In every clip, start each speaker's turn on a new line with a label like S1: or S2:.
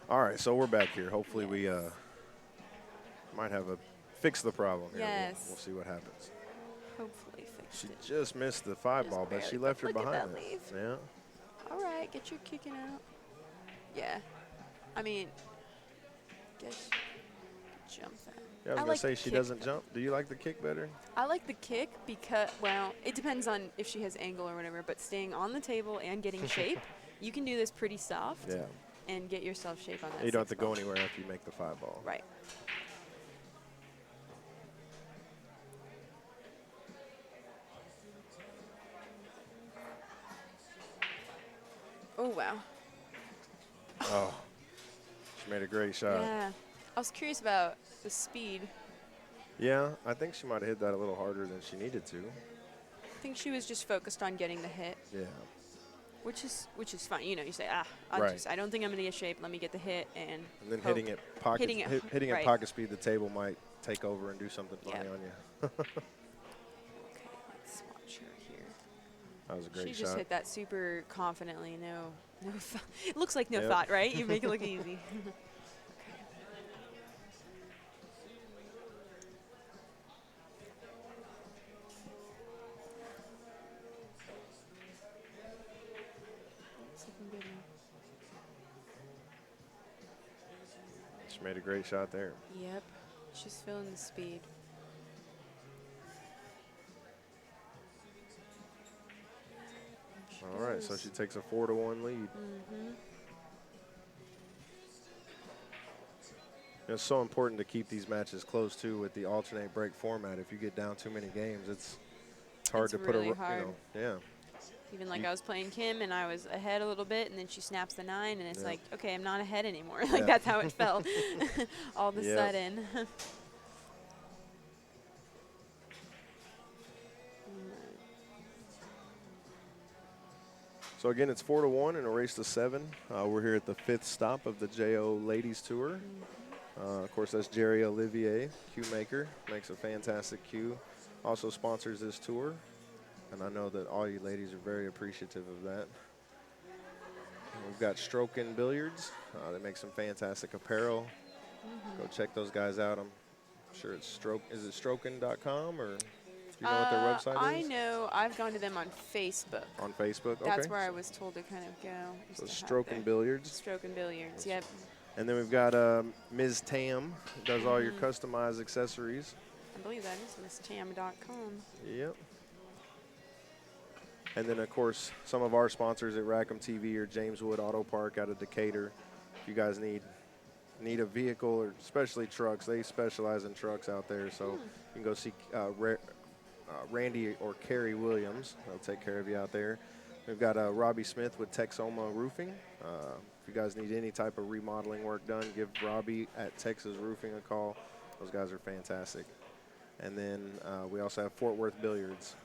S1: All right, so we're back here. Hopefully we might have a fix the problem here. We'll
S2: Yes.
S1: see what happens.
S2: Hopefully fixed
S1: She
S2: it.
S1: just missed the five
S2: Just
S1: ball, but she
S2: barely, but
S1: left her
S2: look at
S1: behind
S2: that
S1: it.
S2: leave.
S1: Yeah.
S2: All right, get your kicking out. Yeah. I mean, guess jump that.
S1: Yeah, I was
S2: I
S1: gonna
S2: like the
S1: say she
S2: kick
S1: doesn't
S2: better.
S1: jump. Do you like the kick better?
S2: I like the kick because, well, it depends on if she has angle or whatever, but staying on the table and getting shape, you can do this pretty soft
S1: Yeah.
S2: and get yourself shape on that
S1: You don't have
S2: six
S1: to go
S2: ball.
S1: anywhere after you make the five ball.
S2: Right. Oh, wow.
S1: Oh, she made a great shot.
S2: Yeah. I was curious about the speed.
S1: Yeah, I think she might have hit that a little harder than she needed to.
S2: I think she was just focused on getting the hit,
S1: Yeah.
S2: which is fine. You know, you say,
S1: Right.
S2: I don't think I'm gonna get shape. Let me get the hit and
S1: And then
S2: hope.
S1: hitting at
S2: Right.
S1: pocket speed, the table might take over and do something funny
S2: Yep.
S1: on you.
S2: Okay, let's watch her here.
S1: That was a great
S2: She
S1: shot.
S2: just hit that super confidently. No thought. It looks like no
S1: Yep.
S2: thought, right? You make it look easy. Okay. That's looking good now.
S1: She made a great shot there.
S2: Yep, she's feeling the speed.
S1: All right, so she takes a 4-1 lead.
S2: Mm-hmm.
S1: It's so important to keep these matches close too with the alternate break format. If you get down too many games, it's hard
S2: It's
S1: to put
S2: really
S1: a
S2: hard.
S1: yeah.
S2: Even like
S1: You-
S2: I was playing Kim and I was ahead a little bit, and then she snaps the 9, and it's
S1: Yep.
S2: like, okay, I'm not ahead anymore. Like
S1: Yeah.
S2: that's how it felt, all of a
S1: Yep.
S2: sudden.
S1: So again, it's 4-1 in a race to 7. We're here at the 5th stop of the JO Ladies Tour. Of course, that's Jerry Olivier, cue maker, makes a fantastic cue. Also sponsors this tour, and I know that all you ladies are very appreciative of that. And we've got Strokin Billiards. They make some fantastic apparel. Go check those guys out. I'm sure it's Is it strokin.com, or do you know what their website is?
S2: I know. I've gone to them on Facebook.
S1: On Facebook.
S2: That's
S1: Okay.
S2: where I was told to kind of go.
S1: So
S2: just to have
S1: Strokin Billiards.
S2: Stroking Billiards. Yep.
S1: And then we've got Ms. Tam, does all your customized accessories.
S2: I believe that is misstam.com.
S1: Yep. And then, of course, some of our sponsors at Rackham TV or James Wood Auto Park out of Decatur. If you guys need a vehicle, or especially trucks, they specialize in trucks out there. So you can go see Randy or Carrie Williams. They'll take care of you out there. We've got Robbie Smith with Texoma Roofing. If you guys need any type of remodeling work done, give Robbie at Texas Roofing a call. Those guys are fantastic. And then we also have Fort Worth Billiards.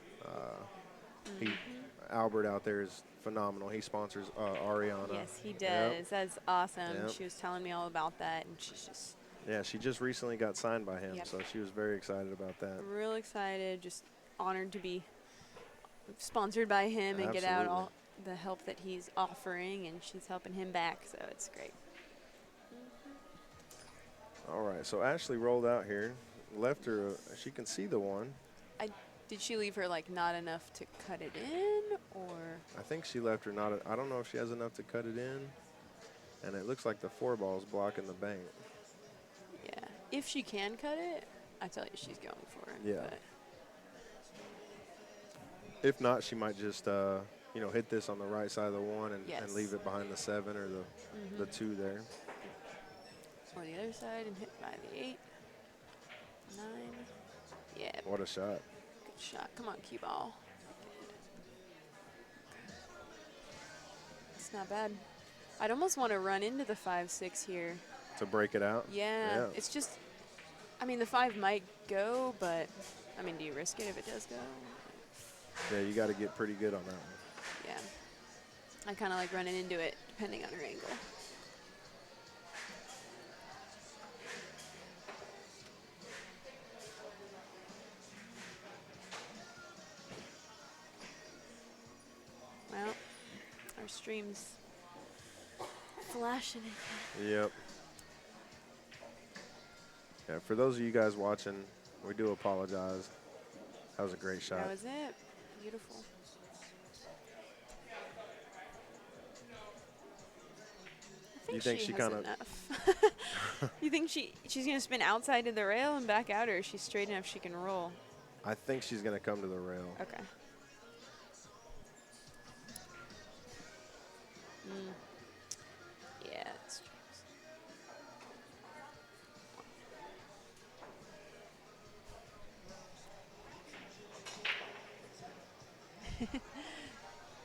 S1: Albert out there is phenomenal. He sponsors Ariana.
S2: Yes, he does.
S1: Yep.
S2: That's awesome.
S1: Yep.
S2: She was telling me all about that, and she's just
S1: Yeah, she just recently got signed by him,
S2: Yep.
S1: so she was very excited about that.
S2: real excited, just honored to be sponsored by him and get out
S1: Absolutely.
S2: all the help that he's offering, and she's helping him back, so it's great.
S1: All right, so Ashley rolled out here, left her. She can see the one.
S2: Did she leave her like not enough to cut it in, or
S1: I think she left her not. I don't know if she has enough to cut it in, and it looks like the 4-ball's blocking the bank.
S2: yeah? If she can cut it, I tell you she's going for it.
S1: Yeah.
S2: But
S1: If not, she might just hit this on the right side of the 1 and
S2: Yes.
S1: leave it behind the 7 or the 2 there.
S2: or the other side and hit by the 8, 9. Yeah,
S1: What a shot!
S2: good shot. Come on, cue ball. It's not bad. I'd almost want to run into the 5-6 here.
S1: To break it out.
S2: Yeah, it's just, I mean, the 5 might go, but, I mean, do you risk it if it does go?
S1: Yeah, you got to get pretty good on that one.
S2: Yeah. I kind of like running into it, depending on her angle. Well, our stream's flashing it.
S1: Yep. Yeah, for those of you guys watching, we do apologize. That was a great shot.
S2: That was it. Beautiful. I
S1: You
S2: think
S1: think
S2: she
S1: she
S2: has
S1: kind of?
S2: enough. You think she's gonna spin outside of the rail and back out, or is she straight enough she can roll?
S1: I think she's gonna come to the rail.
S2: Okay. Yeah, that's true.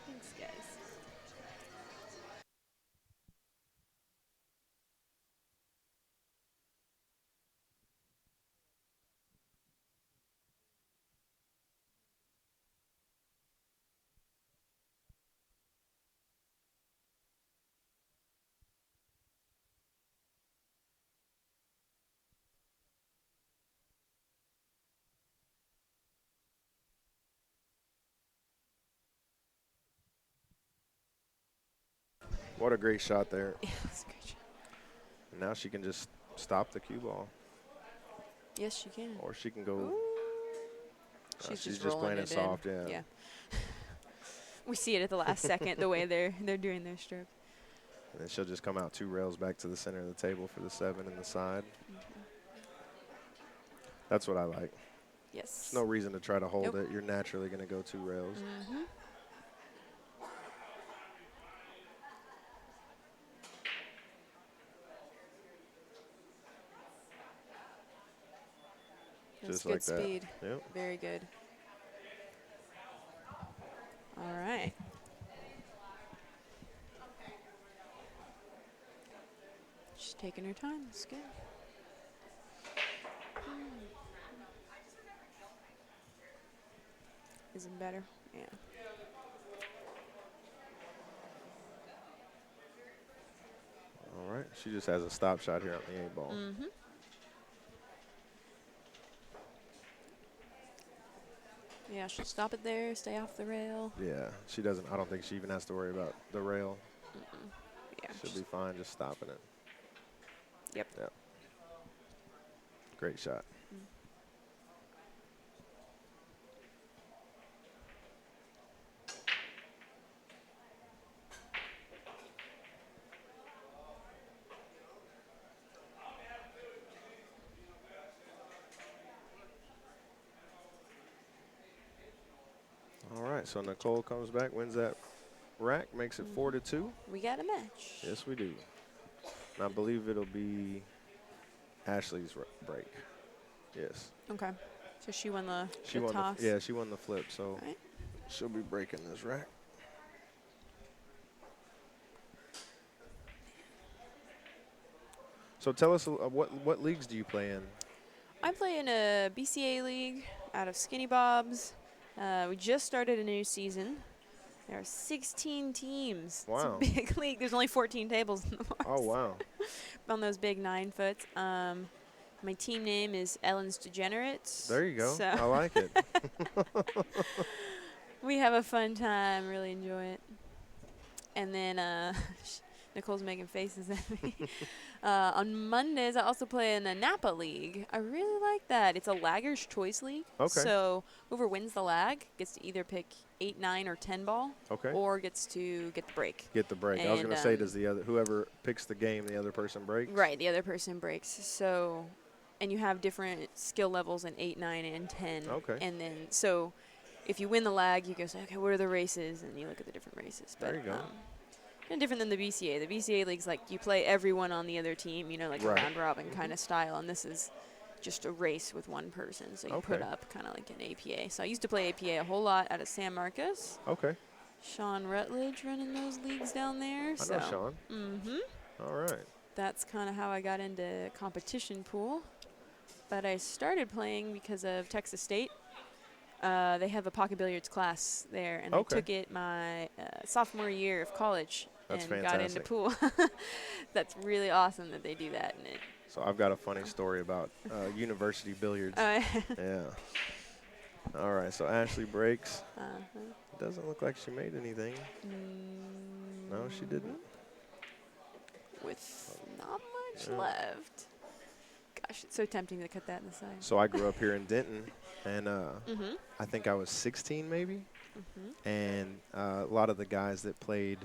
S2: Thanks, guys.
S1: What a great shot there.
S2: Yeah, that's a great shot.
S1: And now she can just stop the cue ball,
S2: Yes, she can.
S1: or she can go.
S2: Ooh. She's
S1: She's
S2: just
S1: just
S2: rolling
S1: playing it soft.
S2: in.
S1: Yeah.
S2: We see it at the last second, the way they're doing their stroke.
S1: And then she'll just come out 2 rails back to the center of the table for the 7 and the side. That's what I like.
S2: Yes.
S1: There's no reason to try to hold
S2: Nope.
S1: it. You're naturally going to go 2 rails.
S2: That's
S1: Just
S2: good
S1: like that.
S2: speed.
S1: Yep.
S2: Very good. All right. She's taking her time. That's good. Isn't better? Yeah.
S1: All right. She just has a stop shot here on the 8 ball.
S2: Yeah, she'll stop it there, stay off the rail.
S1: Yeah. She doesn't. I don't think she even has to worry about the rail.
S2: Yeah.
S1: She'll be fine just stopping it.
S2: Yep.
S1: Yep. Great shot. All right. So Nicole comes back, wins that rack, makes it 4-2.
S2: We got a match.
S1: Yes, we do. And I believe it'll be Ashley's break. Yes.
S2: Okay. So she won the
S1: She won
S2: toss.
S1: yeah, she won the flip, so
S2: Right.
S1: she'll be breaking this rack. So tell us what leagues do you play in?
S2: I play in a BCA league out of Skinny Bob's. We just started a new season. There are 16 teams.
S1: Wow.
S2: It's a big league. There's only 14 tables in the box.
S1: Oh, wow.
S2: On those big 9-foots. My team name is Ellen's Degenerates.
S1: There you go.
S2: So
S1: I like it.
S2: we have a fun time. Really enjoy it. And then Nicole's making faces at me. On Mondays, I also play in a Napa League. I really like that. It's a Lagger's Choice League.
S1: Okay.
S2: So whoever wins the lag gets to either pick 8, 9, or 10 ball.
S1: Okay.
S2: Or gets to get the break.
S1: Get the break. I was
S2: And,
S1: going to say, does whoever picks the game, the other person breaks?
S2: Right, the other person breaks. So, and you have different skill levels in 8, 9, and 10.
S1: Okay.
S2: And then, so if you win the lag, you go say, okay, what are the races? And you look at the different races. But,
S1: There you go.
S2: and different than the BCA. The BCA league's like you play everyone on the other team, like
S1: Right.
S2: a round robin kind of style. And this is just a race with one person. So you put
S1: Okay.
S2: up kind of like an APA. So I used to play APA a whole lot out of San Marcos.
S1: Okay.
S2: Sean Rutledge running those leagues down there.
S1: I know Sean.
S2: Mm-hmm.
S1: All right.
S2: That's kind of how I got into competition pool. But I started playing because of Texas State. They have a pocket billiards class there, and I
S1: Okay.
S2: took it my sophomore year of college
S1: That's
S2: and got into
S1: fantastic.
S2: pool. That's really awesome that they do that. And it,
S1: So I've got a funny story about university billiards. Yeah. All right. So Ashley breaks. Doesn't look like she made anything. No, she didn't.
S2: with not much
S1: Yeah.
S2: left. Gosh, it's so tempting to cut that in the side.
S1: So I grew up here in Denton, and
S2: Mm-hmm.
S1: I think I was 16 maybe,
S2: Mm-hmm.
S1: and a lot of the guys that played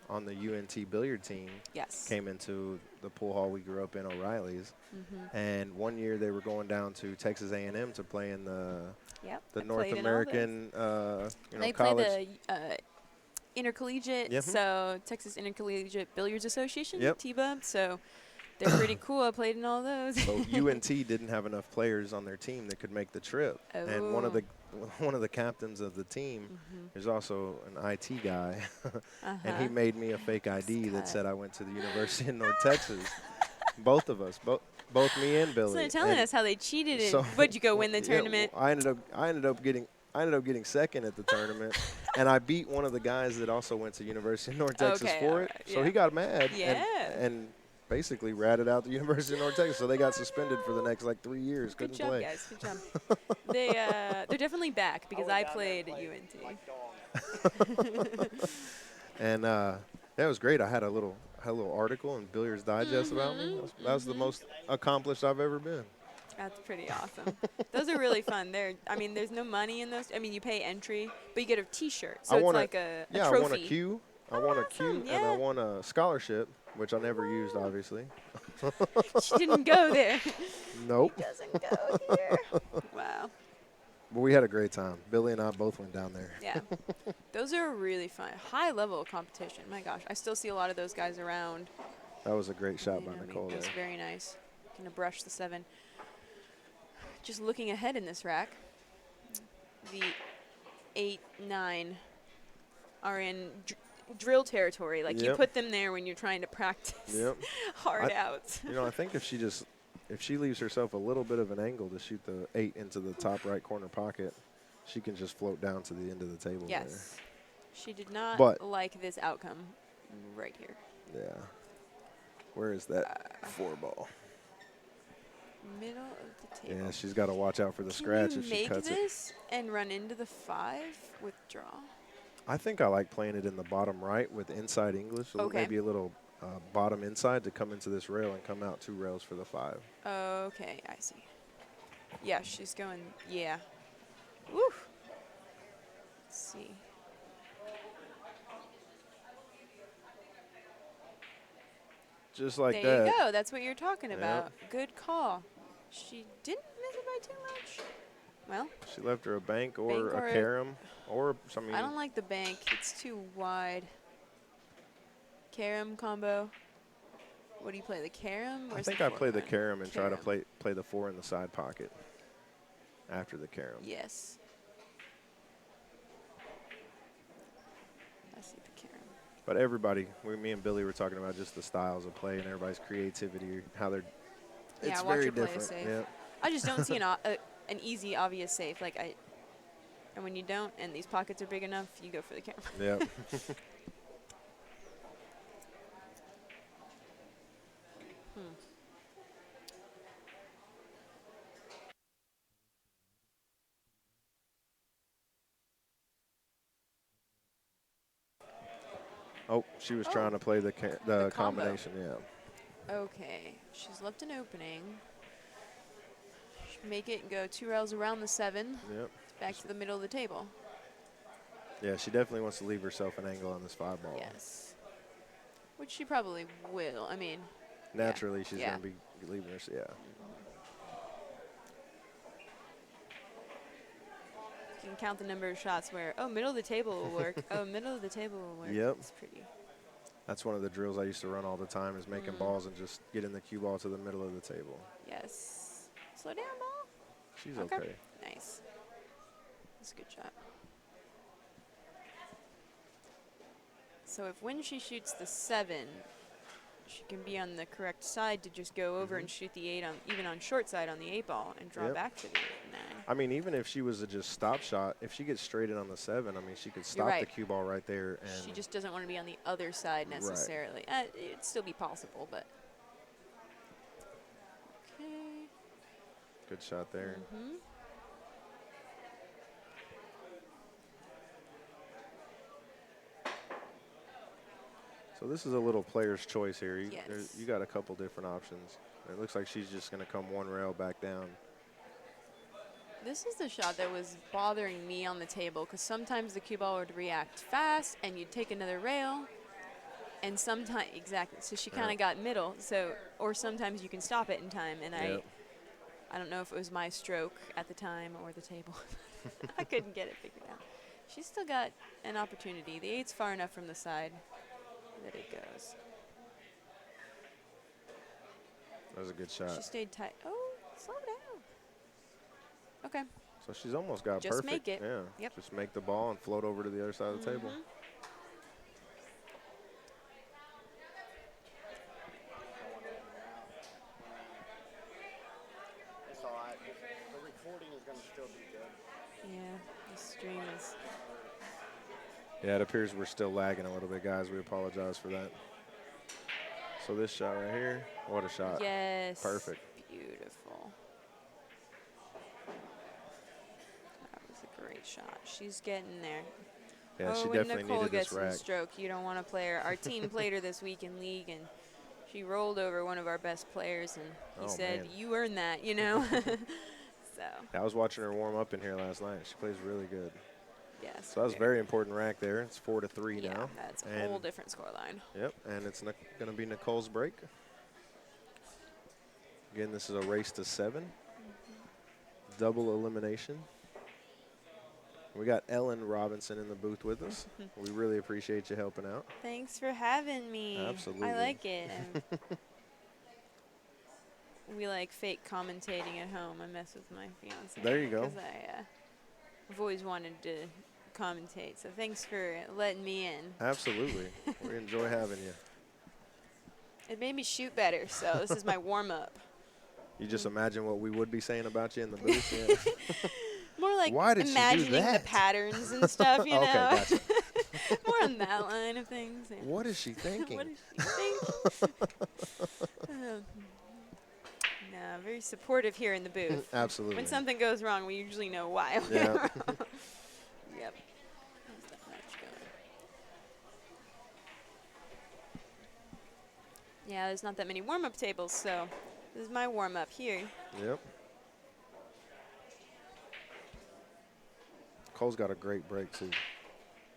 S1: on the UNT billiard team
S2: Yes.
S1: came into the pool hall we grew up in, O'Reilly's.
S2: Mm-hmm.
S1: And one year they were going down to Texas A&M to play in
S2: Yep.
S1: the
S2: I
S1: North
S2: played in all those.
S1: American,
S2: They
S1: college.
S2: play the intercollegiate,
S1: Yep.
S2: so Texas Intercollegiate Billiards Association,
S1: Yep.
S2: T-Bub. So they're pretty cool. I played in all those.
S1: So UNT didn't have enough players on their team that could make the trip, and one of
S2: Oh.
S1: the captains of the team
S2: Mm-hmm.
S1: is also an IT guy, and he
S2: Uh-huh.
S1: made me a fake ID that
S2: cut.
S1: said I went to the University of North Texas. Both of us, both me and Billy.
S2: So they're telling
S1: And
S2: us how they cheated
S1: so-
S2: and would you go win the
S1: yeah,
S2: tournament?
S1: well, I ended up getting second at the tournament, and I beat one of the guys that also went to University of North Texas
S2: Okay,
S1: for
S2: all
S1: it.
S2: right,
S1: So
S2: yeah.
S1: he got mad
S2: Yeah.
S1: and basically ratted out the University of North Texas. So they got suspended for the next 3 years.
S2: Good
S1: Couldn't
S2: job,
S1: play.
S2: guys. Good job. They're definitely back because I played at UNT.
S1: And that was great. I had a little article in Billiards Digest about me. That was the most accomplished I've ever been.
S2: That's pretty awesome. Those are really fun. There's no money in those. I mean, you pay entry, but you get a T-shirt, so
S1: I
S2: it's
S1: won
S2: like a
S1: yeah,
S2: trophy.
S1: I won a Q. I won a Q,
S2: awesome,
S1: and I
S2: yeah.
S1: won a scholarship, which I never used, obviously.
S2: She didn't go there.
S1: Nope.
S2: Doesn't go here. Wow.
S1: But we had a great time. Billy and I both went down there.
S2: Yeah. Those are really fun. High level of competition. My gosh, I still see a lot of those guys around.
S1: That was a great shot
S2: You
S1: by
S2: know what I mean?
S1: Nicole
S2: It was
S1: there.
S2: very nice. Gonna brush the 7. Just looking ahead in this rack, the 8, 9 are in drill territory. Like you
S1: Yep.
S2: put them there when you're trying to practice
S1: Yep.
S2: hard outs.
S1: I think if she leaves herself a little bit of an angle to shoot the 8 into the top right corner pocket, she can just float down to the end of the table
S2: Yes. She did not
S1: But-
S2: like this outcome right here.
S1: there. Yeah. Where is that 4 ball?
S2: Middle of the table.
S1: Yeah, she's got to watch out for the
S2: Can
S1: scratch
S2: you
S1: if she
S2: make
S1: cuts it.
S2: this and run into the 5 with draw?
S1: I think I like playing it in the bottom right with inside English,
S2: Okay.
S1: maybe a little bottom inside to come into this rail and come out 2 rails for the 5.
S2: Okay, I see. Yeah, she's going, yeah. Woo! Let's see.
S1: Just like
S2: There
S1: that.
S2: you go. That's what you're talking
S1: Yep.
S2: about. Good call. She didn't miss it by too much. Well,
S1: She left her a bank or
S2: Bank
S1: a
S2: or a-
S1: carom or something.
S2: I don't like the bank. It's too wide. Carom combo. What do you play? The carom?
S1: I
S2: Where's
S1: think
S2: the
S1: I
S2: 4
S1: play the
S2: gone?
S1: carom and try to
S2: Carom.
S1: play the 4 in the side pocket after the carom.
S2: Yes. I see the carom.
S1: But everybody, me and Billy were talking about just the styles of play and everybody's creativity, how they're.
S2: Yeah,
S1: It's
S2: watch
S1: very
S2: her play
S1: different.
S2: safe.
S1: Yeah.
S2: I just don't see an easy, obvious safe. And when you don't, and these pockets are big enough, you go for the carom.
S1: Yep. Oh, she was
S2: Oh.
S1: trying to play the
S2: The combo.
S1: combination. Yeah.
S2: Okay, she's left an opening. Should make it and go 2 rails around the 7,
S1: Yep.
S2: back to the middle of the table.
S1: Yeah, she definitely wants to leave herself an angle on this 5 ball.
S2: Yes. Which she probably will. I mean,
S1: Naturally, she's
S2: Yeah.
S1: going to be leaving her. Yeah.
S2: you can count the number of shots where, oh, middle of the table will work. Oh, middle of the table will work.
S1: Yep.
S2: It's pretty.
S1: That's one of the drills I used to run all the time is making balls and just getting the cue ball to the middle of the table.
S2: Yes. Slow down, ball.
S1: She's okay.
S2: Nice. That's a good shot. So if when she shoots the 7, she can be on the correct side to just go over and shoot the 8 even on short side on the 8 ball and draw
S1: Yep.
S2: back to the 9.
S1: I mean, even if she was a just stop shot, if she gets straight in on the 7, I mean, she could stop the
S2: right.
S1: cue ball right there. And
S2: She just doesn't want to be on the other side necessarily. It'd still be possible, but. Okay.
S1: good shot there.
S2: Mm-hmm.
S1: So So this is a little player's choice here.
S2: Yes.
S1: You got a couple different options. It looks like she's just going to come one rail back down.
S2: This is the shot that was bothering me on the table because sometimes the cue ball would react fast and you'd take another rail. And sometimes, exactly, so she kind of got middle. So, or sometimes you can stop it in time. And I don't know if it was my stroke at the time or the table. I couldn't get it figured out. She's still got an opportunity. The 8's far enough from the side that it goes.
S1: That was a good shot.
S2: She stayed tight. Oh, slow down. Okay.
S1: So she's almost got
S2: Just
S1: perfect.
S2: make it.
S1: Yeah.
S2: Yep.
S1: Just make the ball and float over to the other side of the table.
S3: It's all right. The recording is going to still be good.
S2: Yeah, the stream is.
S1: Yeah, it appears we're still lagging a little bit, guys. We apologize for that. So this shot right here, what a shot.
S2: Yes.
S1: Perfect.
S2: Beautiful. That was a great shot. She's getting there.
S1: Yeah, she
S2: when
S1: definitely
S2: Nicole
S1: needed
S2: gets
S1: this
S2: in the
S1: rack.
S2: stroke, you don't want to play her. Our team played her this week in league, and she rolled over one of our best players, and he said,
S1: man.
S2: "You earned that," you know. So.
S1: I was watching her warm up in here last night. She plays really good.
S2: Yes.
S1: So that was a very important rack there. It's 4-3
S2: yeah,
S1: now.
S2: that's a whole different scoreline.
S1: Yep, and it's going to be Nicole's break. Again, this is a race to 7. Double elimination. We got Ellen Robinson in the booth with us. We really appreciate you helping out.
S2: Thanks for having me.
S1: Absolutely.
S2: I like it. We like fake commentating at home. I mess with my fiance.
S1: There you go.
S2: Because I've always wanted to commentate. So thanks for letting me in.
S1: Absolutely. We enjoy having you.
S2: It made me shoot better, so this is my warm-up.
S1: You just imagine what we would be saying about you in the booth. Yeah.
S2: More like
S1: Why did she do
S2: imagining the
S1: that?
S2: patterns and stuff, you know.
S1: Okay, gotcha.
S2: More on that line of things. Yeah.
S1: What is she thinking?
S2: What is she thinking? No, very supportive here in the booth.
S1: Absolutely.
S2: When something goes wrong, we usually know why.
S1: Yeah.
S2: Yep. How's that match going? Yeah, there's not that many warm-up tables, so this is my warm-up here.
S1: Yep. Cole's got a great break, too.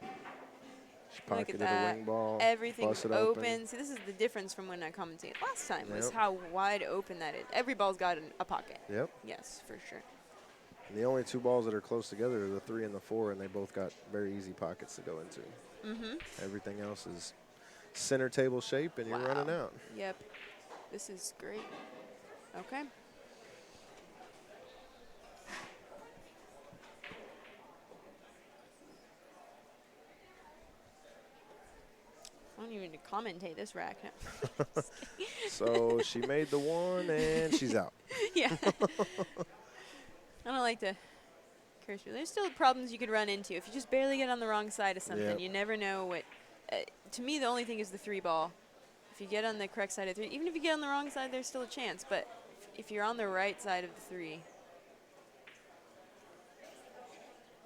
S1: She
S2: Look
S1: pocketed
S2: at
S1: a
S2: that.
S1: ring ball.
S2: Everything's
S1: busted
S2: open. See, this is the difference from when I commentated last time, was
S1: Yep.
S2: how wide open that is. Every ball's got a pocket.
S1: Yep.
S2: Yes, for sure.
S1: And the only 2 balls that are close together are the 3 and the 4, and they both got very easy pockets to go into. Everything else is center table shape, and you're running out.
S2: Yep. This is great. Okay. I don't even need to commentate this rack. No.
S1: So she made the 1, and she's out.
S2: Yeah. I don't like to curse you. There's still problems you could run into. If you just barely get on the wrong side of something,
S1: Yep.
S2: you never know what. To me, the only thing is the 3 ball. If you get on the correct side of 3, even if you get on the wrong side, there's still a chance. But if you're on the right side of the 3.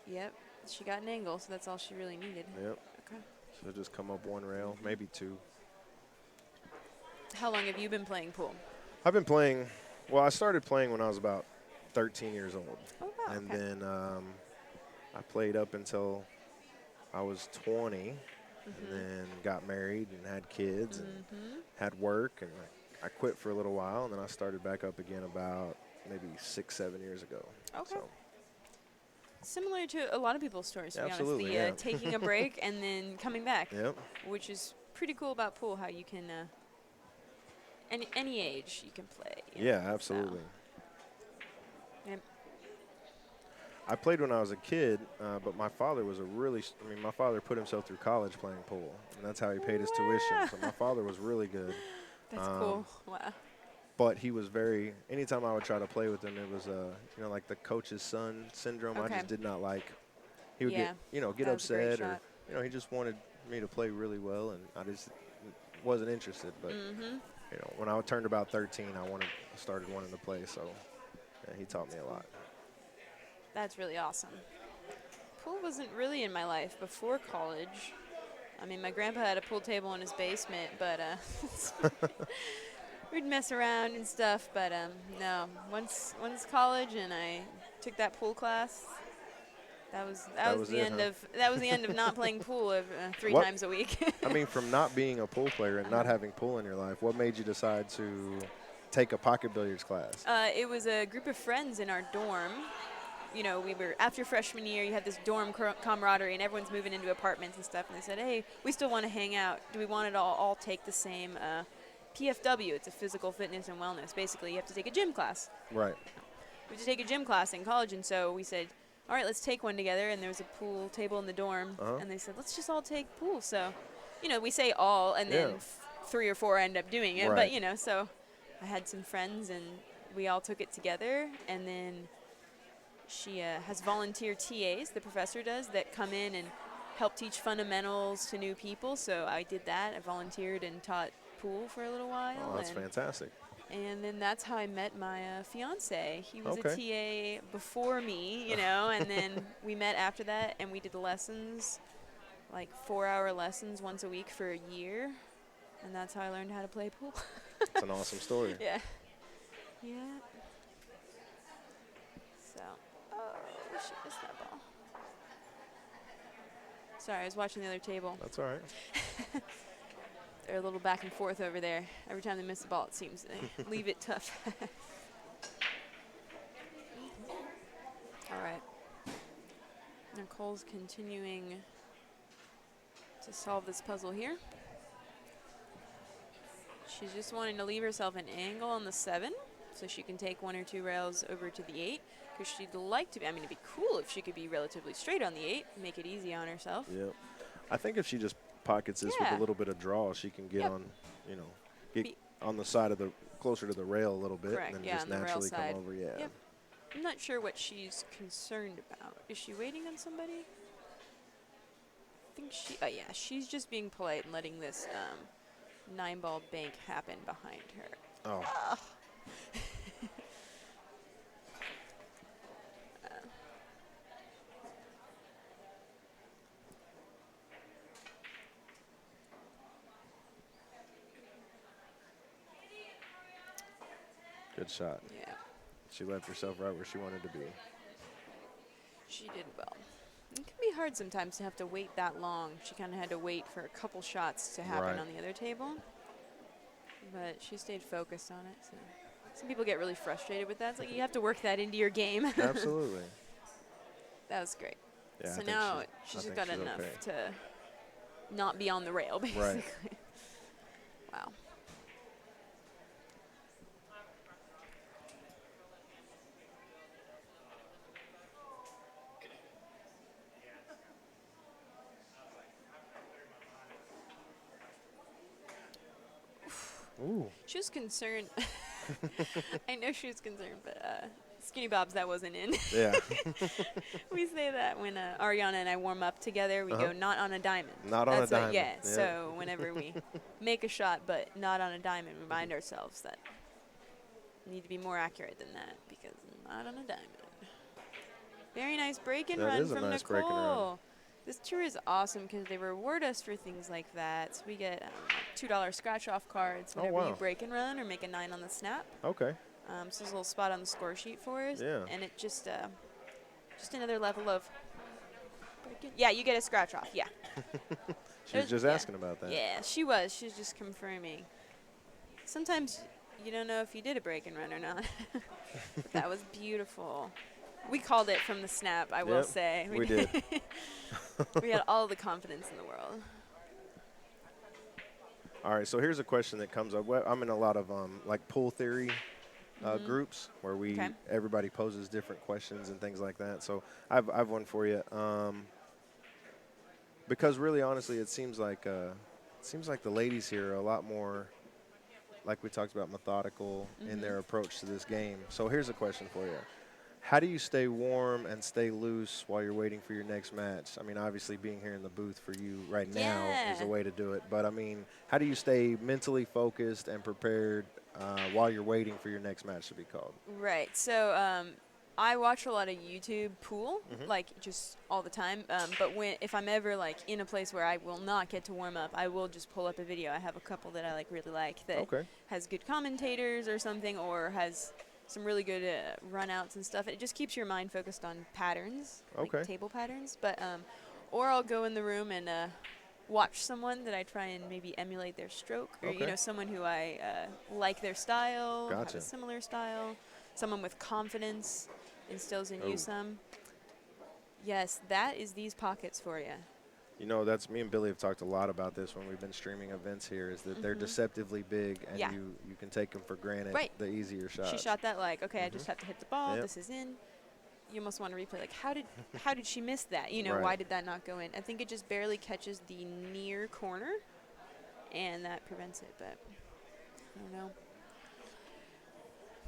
S2: Yep. She got an angle, so that's all she really needed.
S1: Yep.
S2: Okay.
S1: So just come up 1 rail, maybe 2.
S2: How long have you been playing pool?
S1: I've been playing, well, I started playing when I was about 13 years old.
S2: Oh, wow.
S1: And
S2: okay.
S1: then I played up until I was 20, and then got married and had kids and had work, and I quit for a little while, and then I started back up again about maybe 6-7 years ago.
S2: Okay.
S1: So,
S2: Similar to a lot of people's stories, to be honest.
S1: Absolutely,
S2: The
S1: yeah.
S2: taking a break and then coming back,
S1: yep.
S2: which is pretty cool about pool, how you can, any age you can play. You
S1: Yeah,
S2: know,
S1: absolutely.
S2: so. Yep.
S1: I played when I was a kid, but my father was my father put himself through college playing pool, and that's how he paid his tuition. So my father was really good.
S2: That's cool. Wow.
S1: But he was anytime I would try to play with him, it was, like the coach's son syndrome. I
S2: Okay.
S1: just did not like. He would
S2: Yeah,
S1: get
S2: that was a great
S1: upset, or,
S2: shot.
S1: he just wanted me to play really well, and I just wasn't interested. But, when I turned about 13, I started wanting to play, so yeah, he taught me a lot.
S2: That's really awesome. Pool wasn't really in my life before college. I mean, my grandpa had a pool table in his basement, but we'd mess around and stuff. But no, once college and I took that pool class, that was
S1: was
S2: the
S1: it,
S2: end
S1: huh?
S2: of not playing pool three
S1: What?
S2: times a week.
S1: I mean, from not being a pool player and not having pool in your life, what made you decide to take a pocket billiards class?
S2: It was a group of friends in our dorm. You know, we were after freshman year. You had this dorm camaraderie, and everyone's moving into apartments and stuff. And they said, "Hey, we still want to hang out. Do we want it all take the same PFW? It's a physical fitness and wellness. Basically, you have to take a gym class.
S1: Right.
S2: We had to take a gym class in college, and so we said, all right, let's take one together. And there was a pool table in the dorm, and they said, let's just all take pool. So, you know, we say all, and then
S1: Yeah.
S2: 3 or 4 end up doing it.
S1: Right.
S2: But you know, so I had some friends, and we all took it together, and then. She has volunteer TAs, the professor does, that come in and help teach fundamentals to new people. So I did that. I volunteered and taught pool for a little while.
S1: Oh, that's fantastic.
S2: And then that's how I met my fiance. He was
S1: Okay.
S2: a TA before me, you know, and then we met after that, and we did the lessons, like 4-hour lessons once a week for a year. And that's how I learned how to play pool.
S1: It's an awesome story.
S2: Yeah. Yeah. So, oh, shoot, missed that ball. Sorry, I was watching the other table.
S1: That's all right.
S2: They're a little back and forth over there. Every time they miss the ball, it seems they leave it tough. All right. Nicole's continuing to solve this puzzle here. She's just wanting to leave herself an angle on the 7 so she can take 1 or 2 rails over to the 8, because she'd like to be, I mean, it'd be cool if she could be relatively straight on the 8, make it easy on herself.
S1: Yep. I think if she just pockets this with
S2: Yeah.
S1: a little bit of draw, she can get
S2: Yep.
S1: on, you know, get on the side of the, closer to the rail a little bit,
S2: Correct,
S1: and then
S2: yeah,
S1: just
S2: on the rail
S1: naturally
S2: side.
S1: come over. Yeah.
S2: Yep. I'm not sure what she's concerned about. Is she waiting on somebody? I think she, yeah, she's just being polite and letting this 9-ball bank happen behind her.
S1: Oh. Good shot.
S2: Yeah,
S1: She left herself right where she wanted to be.
S2: she did well. It can be hard sometimes to have to wait that long. She kind of had to wait for a couple shots to happen
S1: Right.
S2: on the other table. But she stayed focused on it. So some people get really frustrated with that. It's like you have to work that into your game.
S1: Absolutely.
S2: That was great.
S1: Yeah, I
S2: So
S1: think
S2: now
S1: I
S2: she's just
S1: think
S2: got
S1: she's
S2: enough
S1: okay.
S2: to not be on the rail, basically. Wow.
S1: Ooh.
S2: She was concerned. I know she was concerned, but Skinny Bob's, that wasn't in.
S1: Yeah.
S2: We say that when Ariana and I warm up together, we go not on a diamond.
S1: Not on a
S2: That's
S1: diamond.
S2: Yeah,
S1: Yep.
S2: so whenever we make a shot but not on a diamond, remind ourselves that we need to be more accurate than that, because not on a diamond. Very nice break and
S1: That
S2: run
S1: is a
S2: from
S1: nice break and
S2: Nicole.
S1: run.
S2: This tour is awesome because they reward us for things like that. So we get $2 scratch-off cards
S1: Oh,
S2: whenever you
S1: wow.
S2: break and run or make a 9 on the snap.
S1: Okay.
S2: So there's a little spot on the score sheet for us.
S1: Yeah.
S2: And it just another level of. Yeah, you get a scratch-off. Yeah.
S1: She was just
S2: yeah.
S1: asking about that.
S2: Yeah, she was. She was just confirming. Sometimes you don't know if you did a break and run or not. But that was beautiful. We called it from the snap, I will
S1: Yep,
S2: say.
S1: we did.
S2: We had all the confidence in the world.
S1: All right, so here's a question that comes up. I'm in a lot of like pool theory groups where
S2: Okay.
S1: everybody poses different questions and things like that. So I've one for you. Because really, honestly, it seems like the ladies here are a lot more, like we talked about, methodical in their approach to this game. So here's a question for you. How do you stay warm and stay loose while you're waiting for your next match? I mean, obviously being here in the booth for you right now is
S2: Yeah.
S1: a way to do it. But, I mean, how do you stay mentally focused and prepared while you're waiting for your next match to be called?
S2: Right. So I watch a lot of YouTube pool,
S1: Mhm.
S2: like just all the time. But if I'm ever like in a place where I will not get to warm up, I will just pull up a video. I have a couple that I like really like that
S1: Okay.
S2: has good commentators or something, or has some really good runouts and stuff. It just keeps your mind focused on patterns,
S1: Okay.
S2: like table patterns. But or I'll go in the room and watch someone that I try and maybe emulate their stroke, or
S1: Okay.
S2: someone who I like their style, have
S1: Gotcha.
S2: a similar style, someone with confidence instills in
S1: Oh.
S2: you some. Yes, that is these pockets for you.
S1: You know, that's me and Billy have talked a lot about this when we've been streaming events here. Is that they're deceptively big, and
S2: Yeah.
S1: you can take them for granted.
S2: Right.
S1: The easier shots.
S2: She shot that like, okay, I just have to hit the ball.
S1: Yep.
S2: This is in. You almost want to replay like, how did she miss that?
S1: Right.
S2: Why did that not go in? I think it just barely catches the near corner, and that prevents it. But I don't know.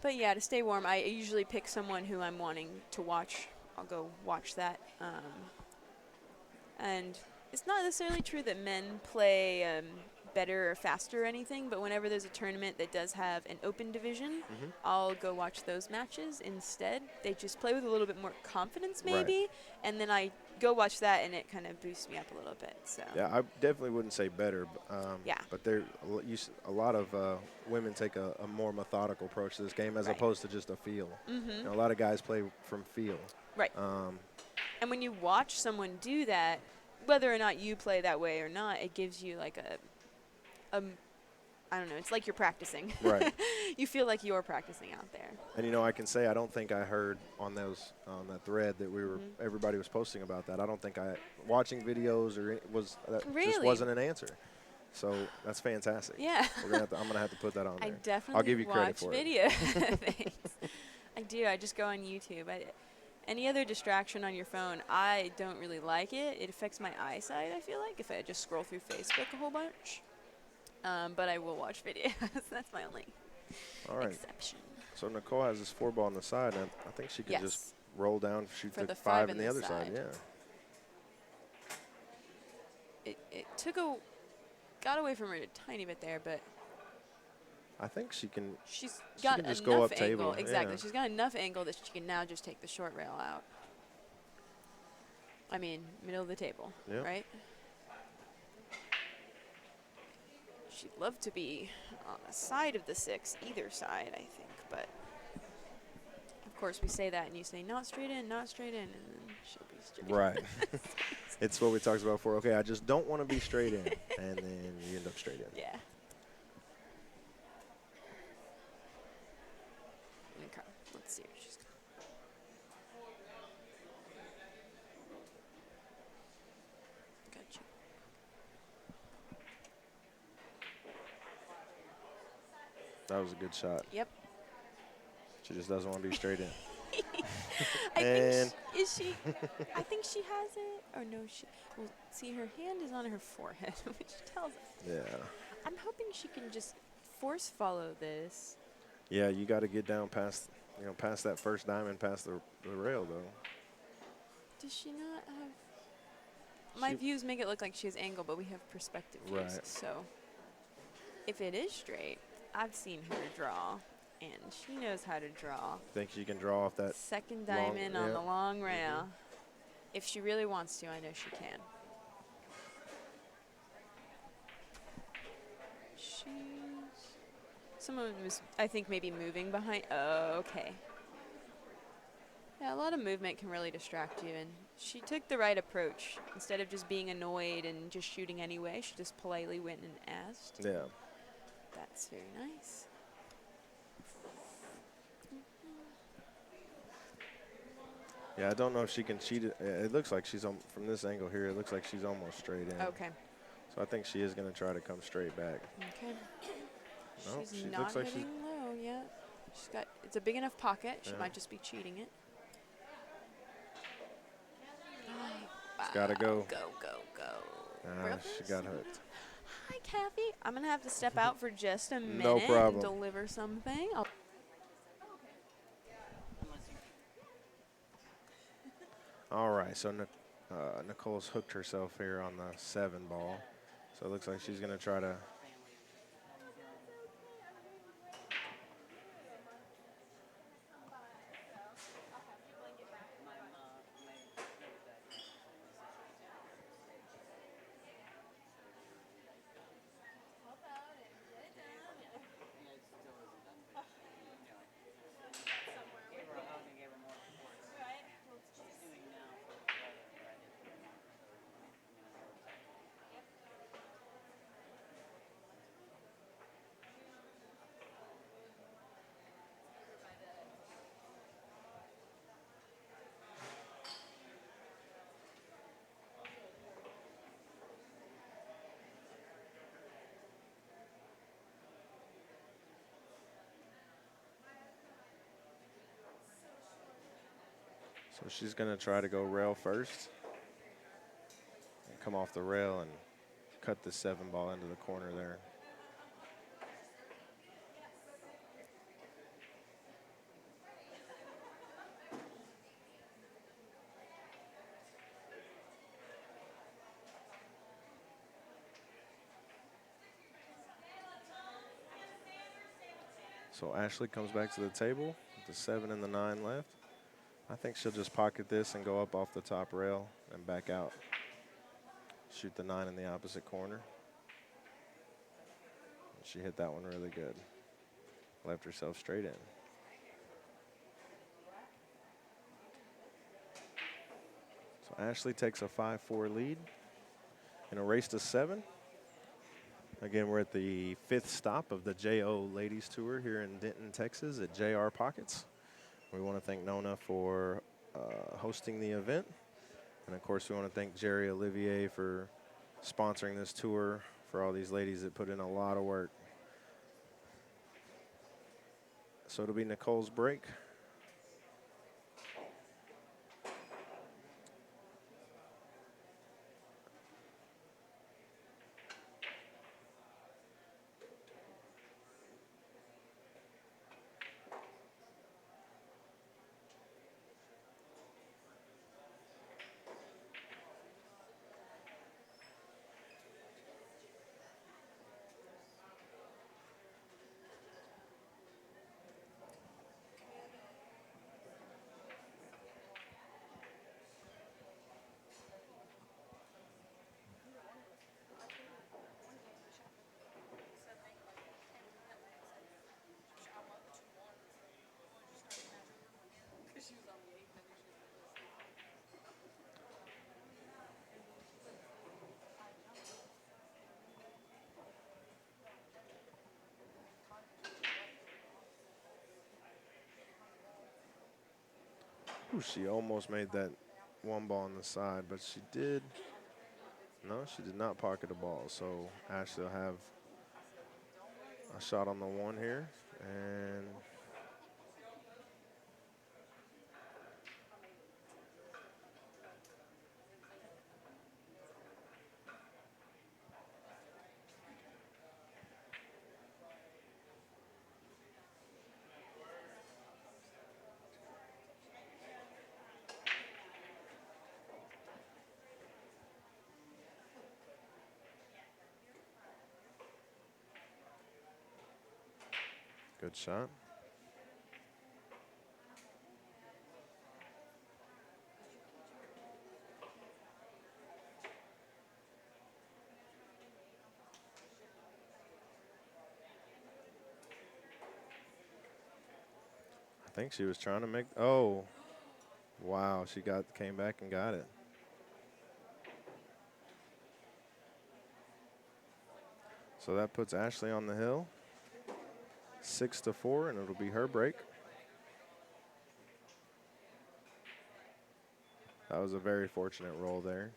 S2: But yeah, to stay warm, I usually pick someone who I'm wanting to watch. I'll go watch that. And it's not necessarily true that men play better or faster or anything, but whenever there's a tournament that does have an open division, I'll go watch those matches instead. They just play with a little bit more confidence maybe, and then I go watch that and it kind of boosts me up a little bit. So
S1: Yeah, I definitely wouldn't say better.
S2: Yeah.
S1: But a lot of women take a more methodical approach to this game as
S2: Right.
S1: opposed to just a feel. You know, a lot of guys play from feel.
S2: Right. And when you watch someone do that, whether or not you play that way or not, it gives you like a I don't know, it's like you're practicing.
S1: Right.
S2: You feel like you're practicing out there.
S1: And you know, I can say I don't think I heard on that thread that everybody was posting about that. I don't think watching videos or just
S2: Really?
S1: wasn't an answer. So that's fantastic.
S2: Yeah.
S1: I'm gonna have to put that on there.
S2: I definitely
S1: I'll give you credit
S2: watch
S1: for
S2: video. Thanks. I do. I just go on YouTube. Any other distraction on your phone, I don't really like it. It affects my eyesight, I feel like, if I just scroll through Facebook a whole bunch. But I will watch videos. That's my only
S1: All right.
S2: exception.
S1: So Nicole has this 4-ball on the side, and I think she can
S2: Yes.
S1: just roll down, shoot
S2: For
S1: the
S2: the
S1: 5
S2: 5
S1: on
S2: in
S1: the
S2: the
S1: other side.
S2: side.
S1: Yeah.
S2: It got away from her a tiny bit there, but
S1: I think she can.
S2: she's
S1: She
S2: got
S1: can just
S2: enough
S1: go up
S2: angle.
S1: table,
S2: Exactly.
S1: yeah.
S2: She's got enough angle that she can now just take the short rail out. I mean, middle of the table,
S1: Yep.
S2: right? She'd love to be on the side of the 6, either side, I think. But, of course, we say that, and you say, not straight in, and then she'll be straight in.
S1: Right. It's what we talked about before. Okay, I just don't want to be straight in, and then you end up straight in.
S2: Yeah. Okay, let's see what she's got. Gotcha.
S1: That was a good shot.
S2: Yep.
S1: She just doesn't want to be straight in.
S2: I
S1: And-
S2: think is she? I think she has it. Or no, she. Well, see, her hand is on her forehead, which tells us.
S1: Yeah.
S2: I'm hoping she can just force follow this.
S1: Yeah, you got to get down past that first diamond, past the rail, though.
S2: Does she not have? My
S1: She-
S2: views make it look like she has angle, but we have perspective views.
S1: Right.
S2: So, if it is straight, I've seen her draw, and she knows how to draw.
S1: Think she can draw off that?
S2: Second
S1: long-
S2: diamond on
S1: yeah.
S2: the long rail. If she really wants to, I know she can. Someone was, I think, maybe moving behind. Oh, okay. Yeah, a lot of movement can really distract you, and she took the right approach. Instead of just being annoyed and just shooting anyway, she just politely went and asked.
S1: Yeah.
S2: That's very nice.
S1: Yeah, I don't know if she can cheat it. It looks like she's from this angle here. It looks like she's almost straight in.
S2: Okay.
S1: So I think she is going to try to come straight back.
S2: Okay.
S1: Nope,
S2: She's
S1: she
S2: not
S1: looks like
S2: hitting low yet. She's got. It's a big enough pocket. She
S1: Yeah.
S2: might just be cheating it.
S1: She's got to go.
S2: Go, go, go.
S1: She
S2: Brothers?
S1: got hooked.
S2: Hi, Kathy. I'm gonna have to step out for just a minute
S1: No
S2: and
S1: problem.
S2: deliver something.
S1: All right, so Nicole's hooked herself here on the 7-ball. So it looks like she's going to try to. So she's going to try to go rail first and come off the rail and cut the 7-ball into the corner there. So Ashley comes back to the table with the 7 and the 9 left. I think she'll just pocket this and go up off the top rail and back out. Shoot the 9 in the opposite corner. She hit that one really good. Left herself straight in. So Ashley takes a 5-4 lead in a race to 7. Again, we're at the 5th stop of the JO Ladies Tour here in Denton, Texas at JR Pockets. We want to thank Nona for hosting the event. And, of course, we want to thank Jerry Olivier for sponsoring this tour for all these ladies that put in a lot of work. So it'll be Nicole's break. Ooh, she almost made that 1 ball on the side, but she did. No, she did not pocket the ball. So Ashley will have a shot on the 1 here. And good shot. I think she was trying to make. Oh, wow! She came back and got it. So that puts Ashley on the hill, 6-4, and it'll be her break. That was a very fortunate roll there.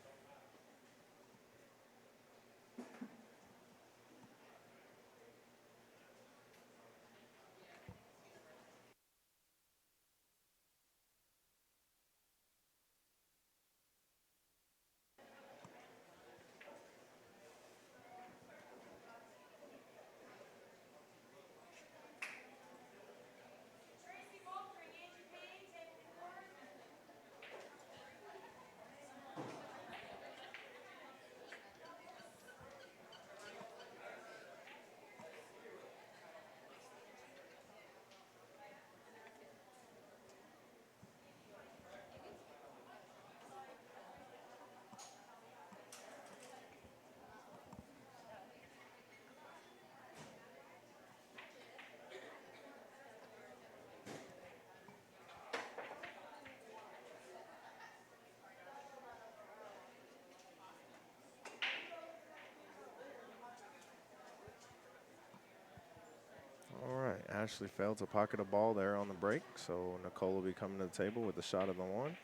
S1: All right, Ashley failed to pocket a ball there on the break, so Nicole will be coming to the table with a shot of the 1.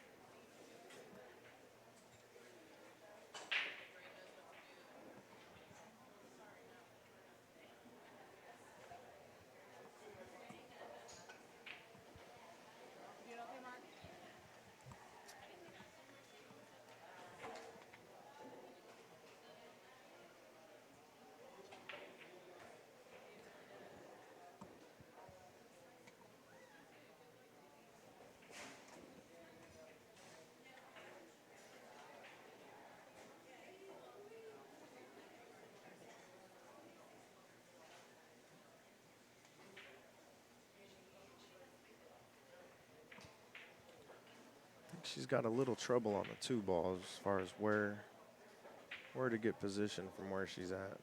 S1: she's got a little trouble on the 2 ball as far as where to get position from where she's at.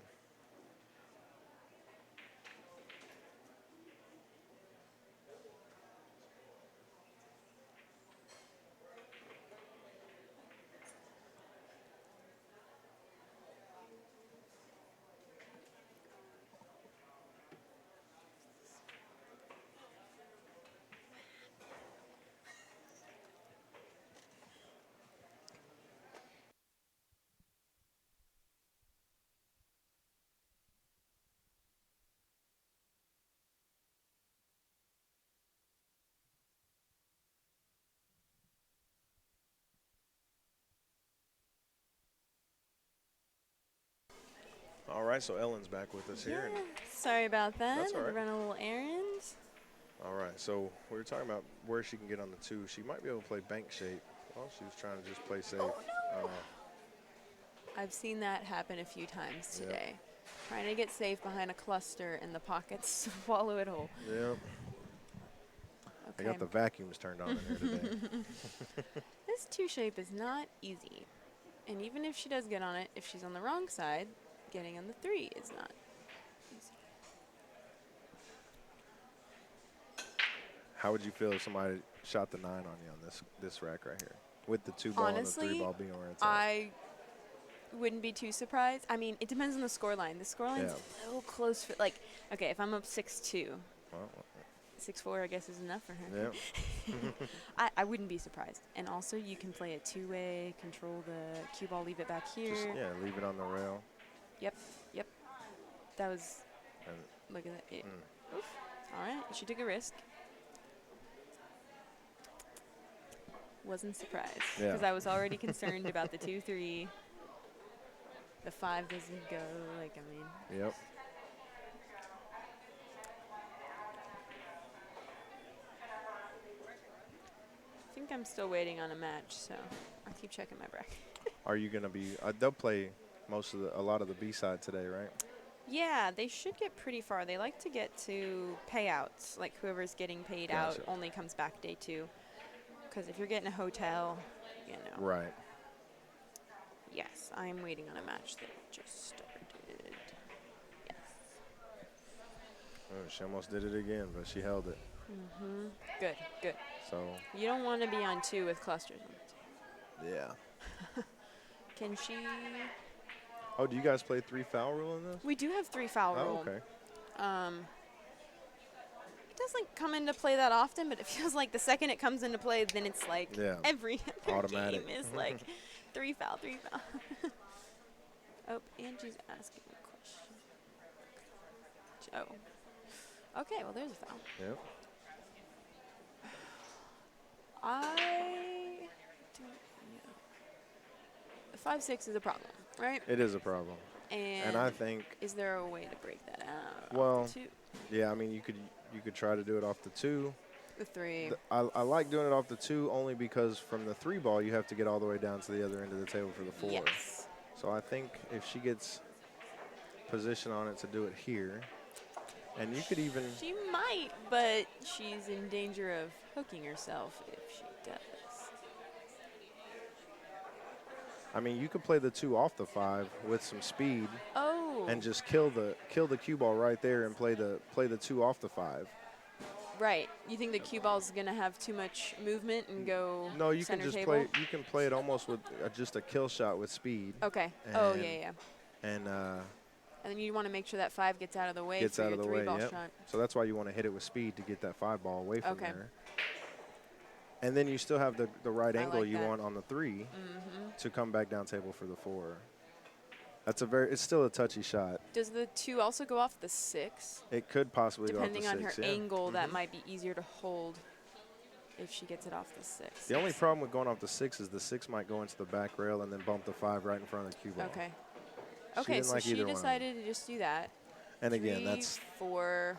S1: All right, so Ellen's back with us here.
S2: Yeah. Sorry about that.
S1: That's all
S2: Had to
S1: right.
S2: run a little errand.
S1: All right, so we were talking about where she can get on the 2. She might be able to play bank shape. Well, she was trying to just play safe.
S2: Oh, no. I've seen that happen a few times
S1: Yep.
S2: today. Trying to get safe behind a cluster and the pockets swallow it whole.
S1: Yep. I
S2: Okay.
S1: got the vacuums turned on in here today.
S2: This 2 shape is not easy. And even if she does get on it, if she's on the wrong side, getting on the 3 is not easy.
S1: How would you feel if somebody shot the 9 on you on this rack right here? With the 2 ball and the 3
S2: Honestly,
S1: ball being where it's at.
S2: I wouldn't be too surprised. I mean, it depends on the score line. The score line's a little close for, like, okay, if I'm up 6-2,
S1: Well,
S2: 6-4 I guess is enough for her.
S1: yeah.
S2: I wouldn't be surprised. And also, you can play it 2-way, control the cue ball, leave it back here.
S1: Just, leave it on the rail.
S2: Yep. That was,
S1: And
S2: look at that. Oof. All right, she took a risk. Wasn't surprised.
S1: Yeah.
S2: Because I was already concerned about the 2-3. The 5 doesn't go, like, I mean.
S1: Yep.
S2: I think I'm still waiting on a match, so I'll keep checking my bracket.
S1: Are you going to be they'll play a lot of the B-side today, right?
S2: Yeah, they should get pretty far. They like to get to payouts. Like, whoever's getting paid out
S1: Gotcha.
S2: only comes back day 2. Because if you're getting a hotel, you know.
S1: Right.
S2: Yes, I'm waiting on a match that just started. Yes.
S1: Oh, she almost did it again, but she held it.
S2: Good.
S1: So,
S2: You don't want to be on 2 with clusters on the 2.
S1: yeah.
S2: Can she?
S1: Oh, do you guys play 3 foul rule in this?
S2: We do have 3 foul rule.
S1: Oh, okay.
S2: It doesn't come into play that often, but it feels like the second it comes into play, then it's like every other
S1: Automatic.
S2: game is like 3 foul. Oh, Angie's asking a question. Oh. Okay, well, there's a foul.
S1: Yep.
S2: I don't know. The 5-6 is a problem, right?
S1: It is a problem.
S2: And
S1: I think,
S2: is there a way to break that out?
S1: well,
S2: Off the 2?
S1: yeah, I mean, you could try to do it off the 2.
S2: The 3.
S1: I like doing it off the 2 only because from the 3 ball, you have to get all the way down to the other end of the table for the 4.
S2: Yes.
S1: So I think if she gets position on it to do it here, and you could even,
S2: She might, but she's in danger of hooking herself if she does.
S1: I mean, you could play the 2 off the 5 with some speed
S2: Oh.
S1: and just kill the cue ball right there and play the 2 off the 5.
S2: Right. You think the cue ball's going to have too much movement and go
S1: No, you can
S2: center
S1: just
S2: table?
S1: play. You can play it almost with just a kill shot with speed.
S2: Okay.
S1: And-
S2: Yeah.
S1: And
S2: And then you want to make sure that 5 gets out of the way
S1: gets
S2: for
S1: out
S2: your
S1: of the
S2: 3
S1: way.
S2: ball
S1: Yep.
S2: shot.
S1: So that's why you want to hit it with speed to get that 5 ball away from
S2: Okay.
S1: there. And then you still have the right
S2: I
S1: angle
S2: like
S1: you
S2: that.
S1: want on the 3 to come back down table for the 4. It's still a touchy shot.
S2: Does the 2 also go off the 6?
S1: It could possibly
S2: Depending
S1: go off
S2: on
S1: the
S2: her
S1: 6, yeah.
S2: angle, that might be easier to hold if she gets it off the 6.
S1: The only problem with going off the 6 is the 6 might go into the back rail and then bump the 5 right in front of the cue ball.
S2: Okay.
S1: She
S2: Okay,
S1: didn't
S2: so
S1: like
S2: she
S1: either one of them.
S2: decided to just do that.
S1: And again,
S2: 3,
S1: that's
S2: 4.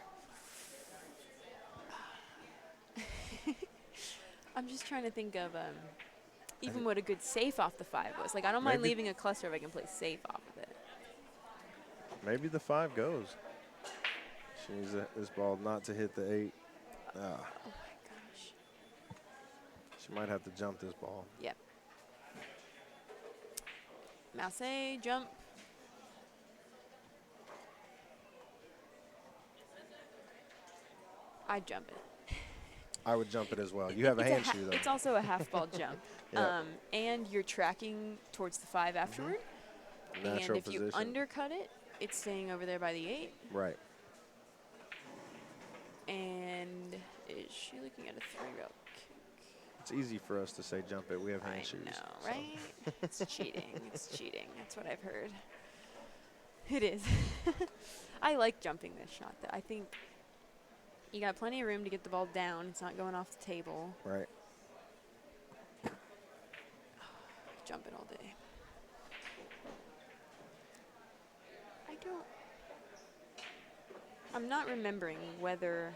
S2: I'm just trying to think of even what a good safe off the 5 was. Like, I don't mind
S1: Maybe-
S2: leaving a cluster if I can play safe off of it.
S1: maybe the 5 goes. She needs this ball not to hit the 8.
S2: Oh my gosh.
S1: She She might have to jump this ball.
S2: Yep. Mouse A, jump. I'd jump it.
S1: I would jump it as well. You have a
S2: It's
S1: hand shoe, though.
S2: It's also a half ball jump.
S1: Yep.
S2: And you're tracking towards the 5 afterward.
S1: Natural
S2: And if you
S1: position.
S2: undercut it, it's staying over there by the 8.
S1: Right.
S2: And is she looking at a 3-rail kick?
S1: It's easy for us to say jump it. We have hand
S2: I
S1: shoes.
S2: know,
S1: so.
S2: right? It's cheating. It's cheating. That's what I've heard. It is. I like jumping this shot, though. I think you got plenty of room to get the ball down. It's not going off the table.
S1: Right.
S2: Jump it all day. I'm not remembering whether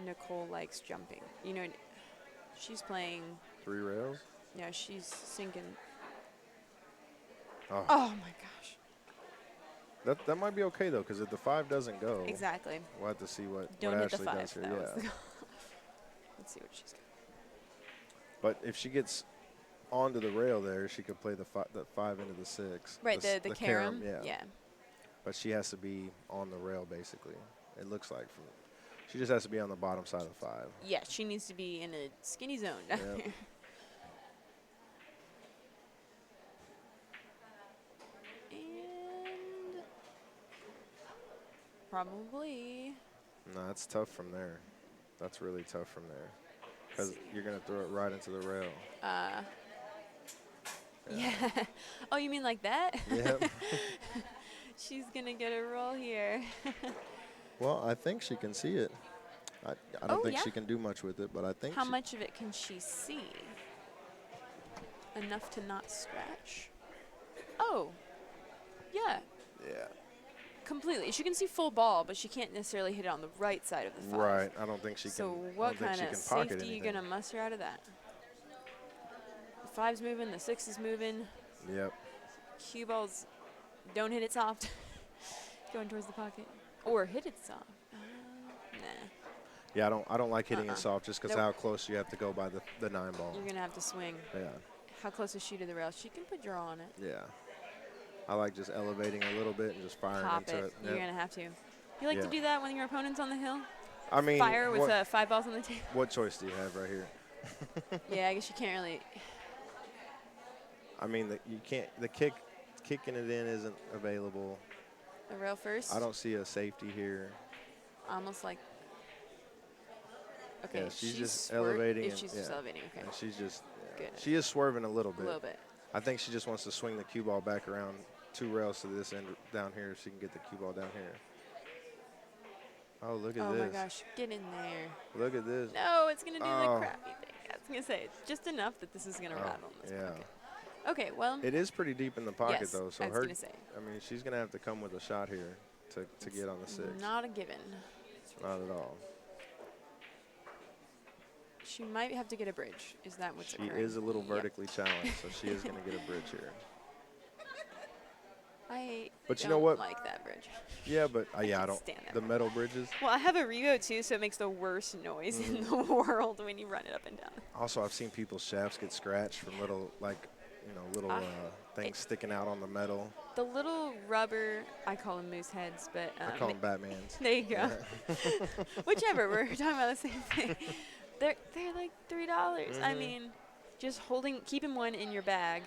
S2: Nicole likes jumping. You know, she's playing.
S1: 3 rails.
S2: Yeah, she's sinking.
S1: Oh,
S2: Oh my gosh.
S1: that might be okay though, because if the 5 doesn't go,
S2: Exactly.
S1: we'll have to see what
S2: Don't hit the
S1: Ashley
S2: 5.
S1: does here.
S2: That was
S1: Yeah.
S2: the goal. Let's see what she's got.
S1: But if she gets onto the rail there, she could play the 5 into the 6.
S2: Right, the carom.
S1: Yeah. But she has to be on the rail basically. It looks like she just has to be on the bottom side of the 5.
S2: Yeah, she needs to be in a skinny zone down
S1: Yep.
S2: there. And probably.
S1: No, that's tough from there. That's really tough from there. Because you're going to throw it right into the rail.
S2: Yeah. Oh, you mean like that?
S1: Yep.
S2: She's going to get a roll here.
S1: Well, I think she can see it. I don't think
S2: yeah?
S1: she can do much with it, but I think
S2: How much of it can she see? Enough to not scratch? Oh, yeah,
S1: Yeah.
S2: completely. She can see full ball, but she can't necessarily hit it on the right side of the 5.
S1: Right. I don't think she
S2: So
S1: can.
S2: what
S1: I don't think
S2: kind
S1: she
S2: of
S1: can pocket
S2: safety are you
S1: anything.
S2: going to muster out of that? The 5's moving, the 6 is moving.
S1: Yep.
S2: Cue balls, don't hit it soft. Going towards the pocket. Or hit it soft. Nah.
S1: Yeah, I don't like hitting it soft just because
S2: Nope.
S1: how close you have to go by the 9 ball.
S2: You're going to have to swing.
S1: Yeah.
S2: How close is she to the rail? She can put draw on it.
S1: Yeah. I like just elevating a little bit and just firing
S2: Pop
S1: into
S2: it.
S1: it.
S2: You're
S1: Yep.
S2: going to have to. You like to
S1: Yeah.
S2: do that when your opponent's on the hill?
S1: I mean,
S2: Fire with
S1: what,
S2: 5 balls on the table?
S1: what choice do you have right here?
S2: Yeah, I guess you can't really.
S1: I mean, you can't. Kicking it in isn't available.
S2: The rail first?
S1: I don't see a safety here.
S2: Almost like. Okay,
S1: Yeah, she's just
S2: swerved-
S1: elevating
S2: if
S1: and-
S2: she's just
S1: yeah.
S2: elevating, okay.
S1: And she's just.
S2: Good.
S1: She is swerving a little
S2: A
S1: bit.
S2: little bit.
S1: I think she just wants to swing the cue ball back around 2 rails to this end down here so she can get the cue ball down here. Oh, look at
S2: Oh
S1: this.
S2: my gosh, get in there.
S1: Look at this.
S2: No, it's going to do the
S1: Oh.
S2: crappy thing. I was going to say, it's just enough that this is going to
S1: Oh,
S2: rattle in this
S1: yeah.
S2: pocket. Okay, well.
S1: It is pretty deep in the pocket,
S2: yes,
S1: though. So
S2: I was
S1: her,
S2: going to say.
S1: I mean, she's going to have to come with a shot here to get on the 6.
S2: Not a given.
S1: Not at all.
S2: She might have to get a bridge. Is that what's
S1: She
S2: occurring?
S1: is a little
S2: Yep.
S1: vertically challenged, so she is going to get a bridge here.
S2: I
S1: But you
S2: don't
S1: know what?
S2: like that bridge.
S1: Yeah, but yeah, I
S2: can't
S1: don't.
S2: stand that
S1: The metal bridges.
S2: Well, I have a Rego too, so it makes the worst noise in the world when you run it up and down.
S1: Also, I've seen people's shafts get scratched from little, little things sticking out on the metal.
S2: The little rubber, I call them moose heads, but
S1: I call them Batmans.
S2: there you go. Whichever, we're talking about the same thing. They're like $3. I mean, just keeping one in your bag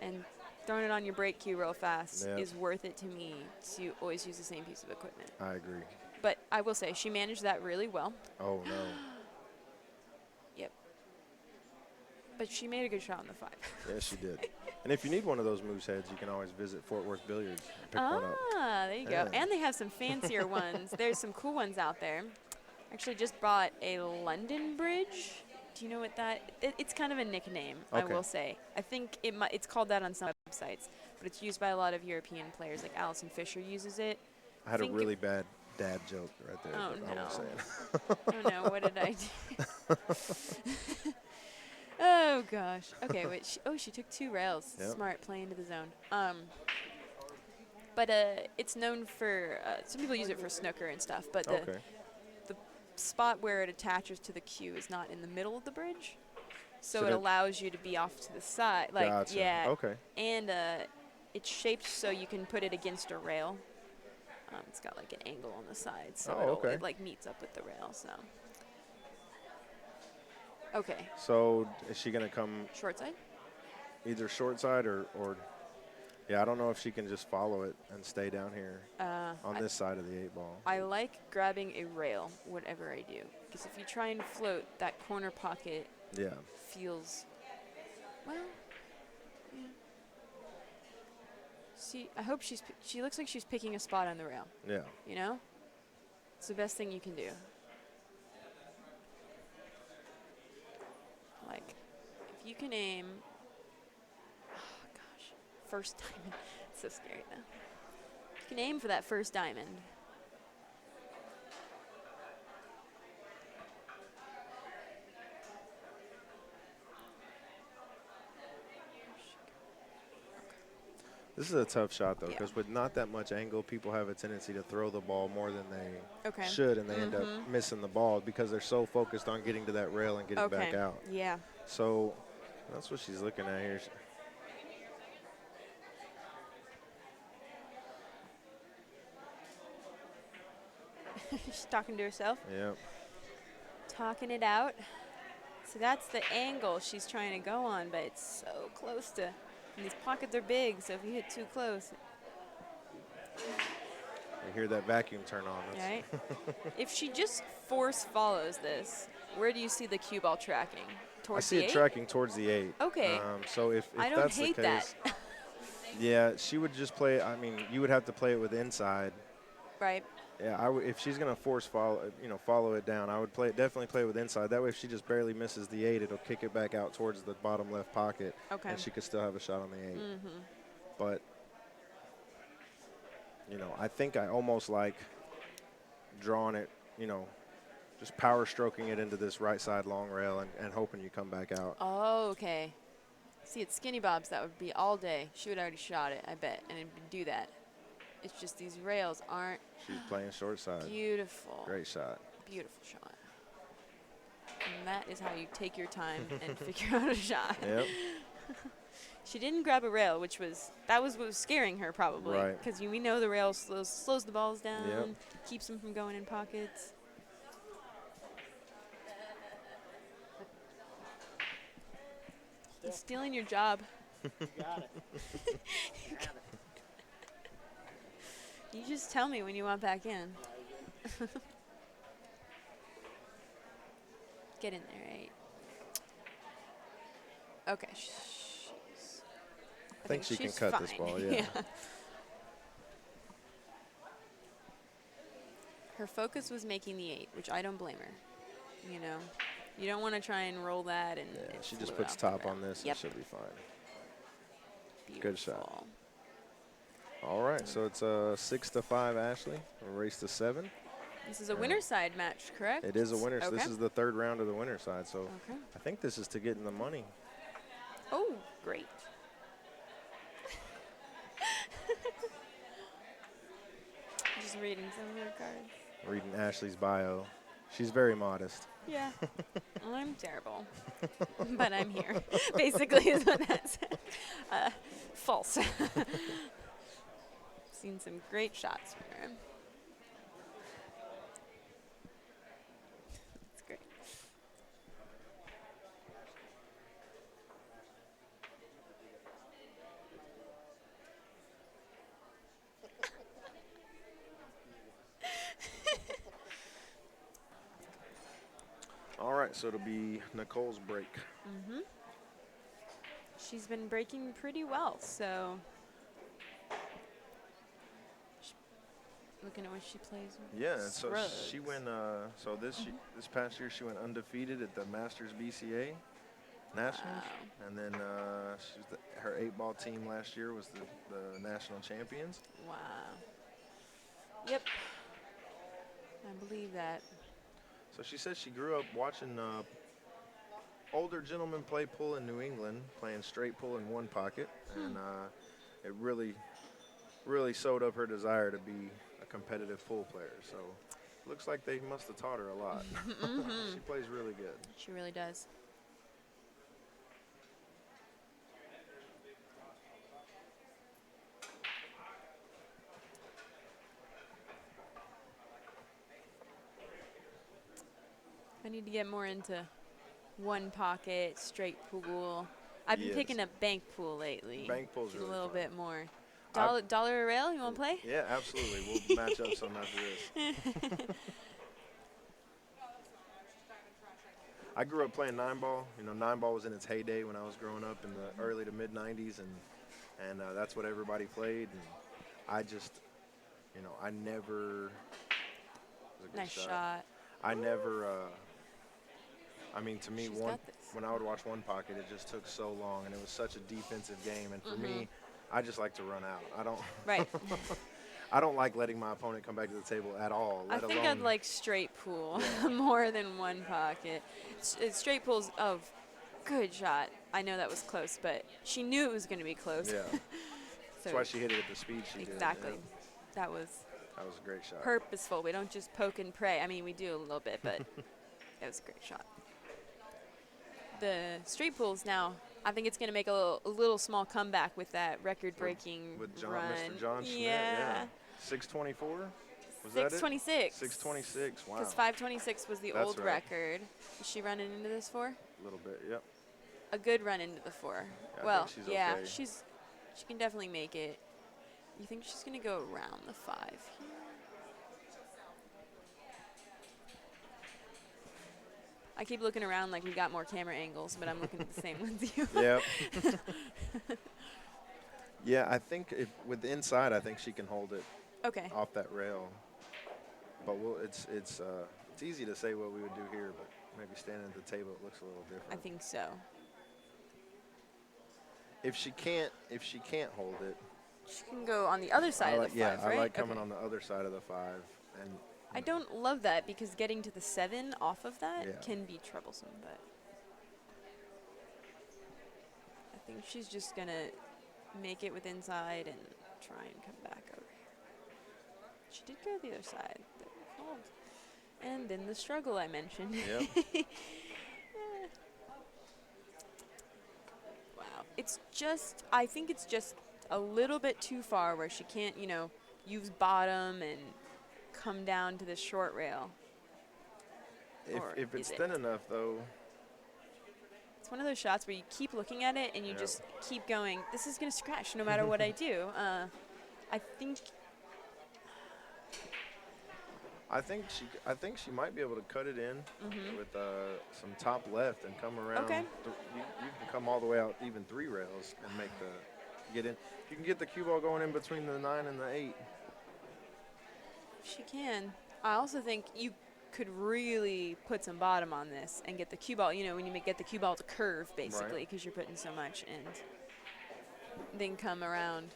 S2: and throwing it on your brake cue real fast
S1: Yep.
S2: is worth it to me to always use the same piece of equipment.
S1: I agree.
S2: But I will say, she managed that really well.
S1: Oh, no.
S2: Yep. But she made a good shot on the 5.
S1: Yes, she did. And if you need one of those moose heads, you can always visit Fort Worth Billiards and pick one up.
S2: There you
S1: Yeah.
S2: go. And they have some fancier ones. There's some cool ones out there. Actually just bought a London bridge. Do you know what that? It's kind of a nickname, I
S1: Okay.
S2: will say. I think it's called that on some websites, but it's used by a lot of European players. Like Alison Fisher uses it.
S1: I had a
S2: think
S1: really bad dad joke right there.
S2: Oh,
S1: but I won't say
S2: no.
S1: it.
S2: Oh no, what did I do? Oh gosh. Okay, wait. She took 2 rails.
S1: Yep.
S2: Smart, play into the zone. But it's known for some people use it for snooker and stuff. But the
S1: Okay.
S2: spot where it attaches to the cue is not in the middle of the bridge. So
S1: Should
S2: it
S1: it-
S2: allows you to be off to the side. Like,
S1: Gotcha.
S2: yeah.
S1: Okay.
S2: And it's shaped so you can put it against a rail. It's got like an angle on the side, so
S1: Oh, okay.
S2: it like meets up with the rail. So. Okay.
S1: So is she gonna come
S2: Short side?
S1: either short side or yeah, I don't know if she can just follow it and stay down here on this side of the 8-ball.
S2: I like grabbing a rail, whatever I do. Because if you try and float, that corner pocket
S1: Yeah.
S2: feels, well, yeah. See, I hope she looks like she's picking a spot on the rail,
S1: Yeah.
S2: you know? It's the best thing you can do. Like, if you can aim, oh gosh, first diamond. It's so scary now. You can aim for that first diamond.
S1: This is a tough shot, though,
S2: Yeah.
S1: because with not that much angle, people have a tendency to throw the ball more than they
S2: Okay.
S1: should, and they end up missing the ball because they're so focused on getting to that rail and getting
S2: Okay.
S1: back out.
S2: Yeah.
S1: So that's what she's looking at here.
S2: She's talking to herself,
S1: Yeah.
S2: talking it out. So that's the angle she's trying to go on, but it's so close to. And these pockets are big, so if you hit too close,
S1: You hear that vacuum turn on. That's
S2: right? If she just force follows this, where do you see the cue ball tracking?
S1: I
S2: Towards
S1: see
S2: the
S1: it
S2: 8?
S1: tracking towards the 8.
S2: Okay.
S1: So if
S2: I don't
S1: that's
S2: hate
S1: the case,
S2: that.
S1: yeah, she would just play. I mean, you would have to play it with inside.
S2: Right.
S1: Yeah, if she's gonna follow it down, I would definitely play it with inside. That way, if she just barely misses the 8, it'll kick it back out towards the bottom left pocket,
S2: Okay.
S1: and she could still have a shot on the 8. But I think I almost like drawing it, just power stroking it into this right side long rail and hoping you come back out.
S2: Oh, okay. See, at Skinny Bob's, that would be all day. She would already shot it, I bet, and it'd do that. It's just these rails aren't
S1: She's playing short side.
S2: beautiful.
S1: Great shot.
S2: Beautiful shot. And that is how you take your time and figure out a shot.
S1: Yep.
S2: She didn't grab a rail, which was what was scaring her probably.
S1: Right.
S2: Because we know the rail slows the balls down,
S1: Yep.
S2: keeps them from going in pockets. He's stealing your job.
S3: Got it.
S2: You just tell me when you want back in. Get in there, right? Okay.
S1: I think she can
S2: she's
S1: cut this
S2: fine.
S1: ball, yeah.
S2: Her focus was making the 8, which I don't blame her. You don't want to try and roll that and
S1: Yeah,
S2: it
S1: she just
S2: flew
S1: puts
S2: out the
S1: top
S2: rail.
S1: on this
S2: Yep.
S1: and she'll be fine. Good shot.
S2: Beautiful.
S1: All right, so it's 6-5, Ashley. A race to 7.
S2: This is a winner side match, correct?
S1: It is a winner. So this
S2: Okay.
S1: is the 3rd round of the winner side. So
S2: Okay.
S1: I think this is to get in the money.
S2: Oh, great. Just reading some of your cards.
S1: Reading Ashley's bio. She's very modest.
S2: Yeah. I'm terrible. But I'm here. Basically is what that said. False. Seen some great shots from her. That's great.
S1: All right, so it'll be Nicole's break.
S2: She's been breaking pretty well, so looking at what she plays with.
S1: Yeah, and so
S2: Scruggs.
S1: she went. This past year she went undefeated at the Masters BCA Nationals,
S2: Wow.
S1: and then her 8-ball team last year was the national champions.
S2: Wow. Yep. I believe that.
S1: So she said she grew up watching older gentlemen play pool in New England, playing straight pool in one pocket, and it really, really sewed up her desire to be a competitive pool player. So looks like they must have taught her a lot. She plays really good.
S2: She really does. I need to get more into one pocket, straight pool. I've been
S1: Yes.
S2: picking up bank pool lately.
S1: Bank pool's
S2: a
S1: really
S2: little
S1: fun.
S2: bit more.
S1: I've-
S2: Dollar a rail, you want to play?
S1: Yeah, absolutely. We'll match up some after this. I grew up playing 9-ball. You know, 9-ball was in its heyday when I was growing up in the early to mid 90s, and that's what everybody played. And I just, you know, I never. It was a good
S2: Nice shot.
S1: I never. I mean, to me,
S2: She's
S1: one
S2: got this.
S1: when I would watch one pocket, it just took so long, and it was such a defensive game. And for
S2: Mm-hmm.
S1: me, I just like to run out. I don't.
S2: Right.
S1: I don't like letting my opponent come back to the table at all.
S2: I think I'd like straight pool more than one pocket. Straight pool's good shot. I know that was close, but she knew it was going to be close.
S1: Yeah.
S2: So
S1: That's why she hit it at the speed she did.
S2: exactly.
S1: Yeah.
S2: That was
S1: That was a great shot.
S2: purposeful. We don't just poke and pray. I mean, we do a little bit, but it was a great shot. The straight pools now, I think it's going to make a little small comeback with that record-breaking
S1: with
S2: run.
S1: Mr. John Schmidt.
S2: Yeah.
S1: 624? Was that it?
S2: 626.
S1: 626. Wow.
S2: Because 526 was the
S1: That's
S2: old
S1: right.
S2: record. Is she running into this 4?
S1: A little bit, yep.
S2: A good run into the 4.
S1: Yeah, I
S2: well,
S1: think she's
S2: yeah,
S1: okay.
S2: she can definitely make it. You think she's going to go around the 5 here? I keep looking around like we got more camera angles, but I'm looking at the same ones you.
S1: Yep. Yeah, I think with the inside, I think she can hold it
S2: Okay.
S1: off that rail. But it's easy to say what we would do here, but maybe standing at the table, it looks a little different.
S2: I think so.
S1: If she can't hold it,
S2: She can go on the other side of the 5,
S1: yeah,
S2: right?
S1: I like coming
S2: Okay.
S1: on the other side of the 5, and
S2: I don't love that because getting to the 7 off of that
S1: Yeah.
S2: can be troublesome, but I think she's just going to make it with inside and try and come back over here. She did go to the other side. That we called. And then the struggle I mentioned.
S1: Yep.
S2: Wow. I think it's just a little bit too far where she can't, use bottom and come down to the short rail. Or
S1: if it's
S2: is it?
S1: thin enough, though,
S2: It's one of those shots where you keep looking at it and you
S1: Yep.
S2: just keep going, this is going to scratch no matter what I do.
S1: I think she might be able to cut it in with some top left and come around.
S2: Okay.
S1: You can come all the way out even 3 rails and get in. You can get the cue ball going in between the 9 and the 8.
S2: She can. I also think you could really put some bottom on this and get the cue ball, when you get the cue ball to curve, basically, because you're putting so much in. Then come around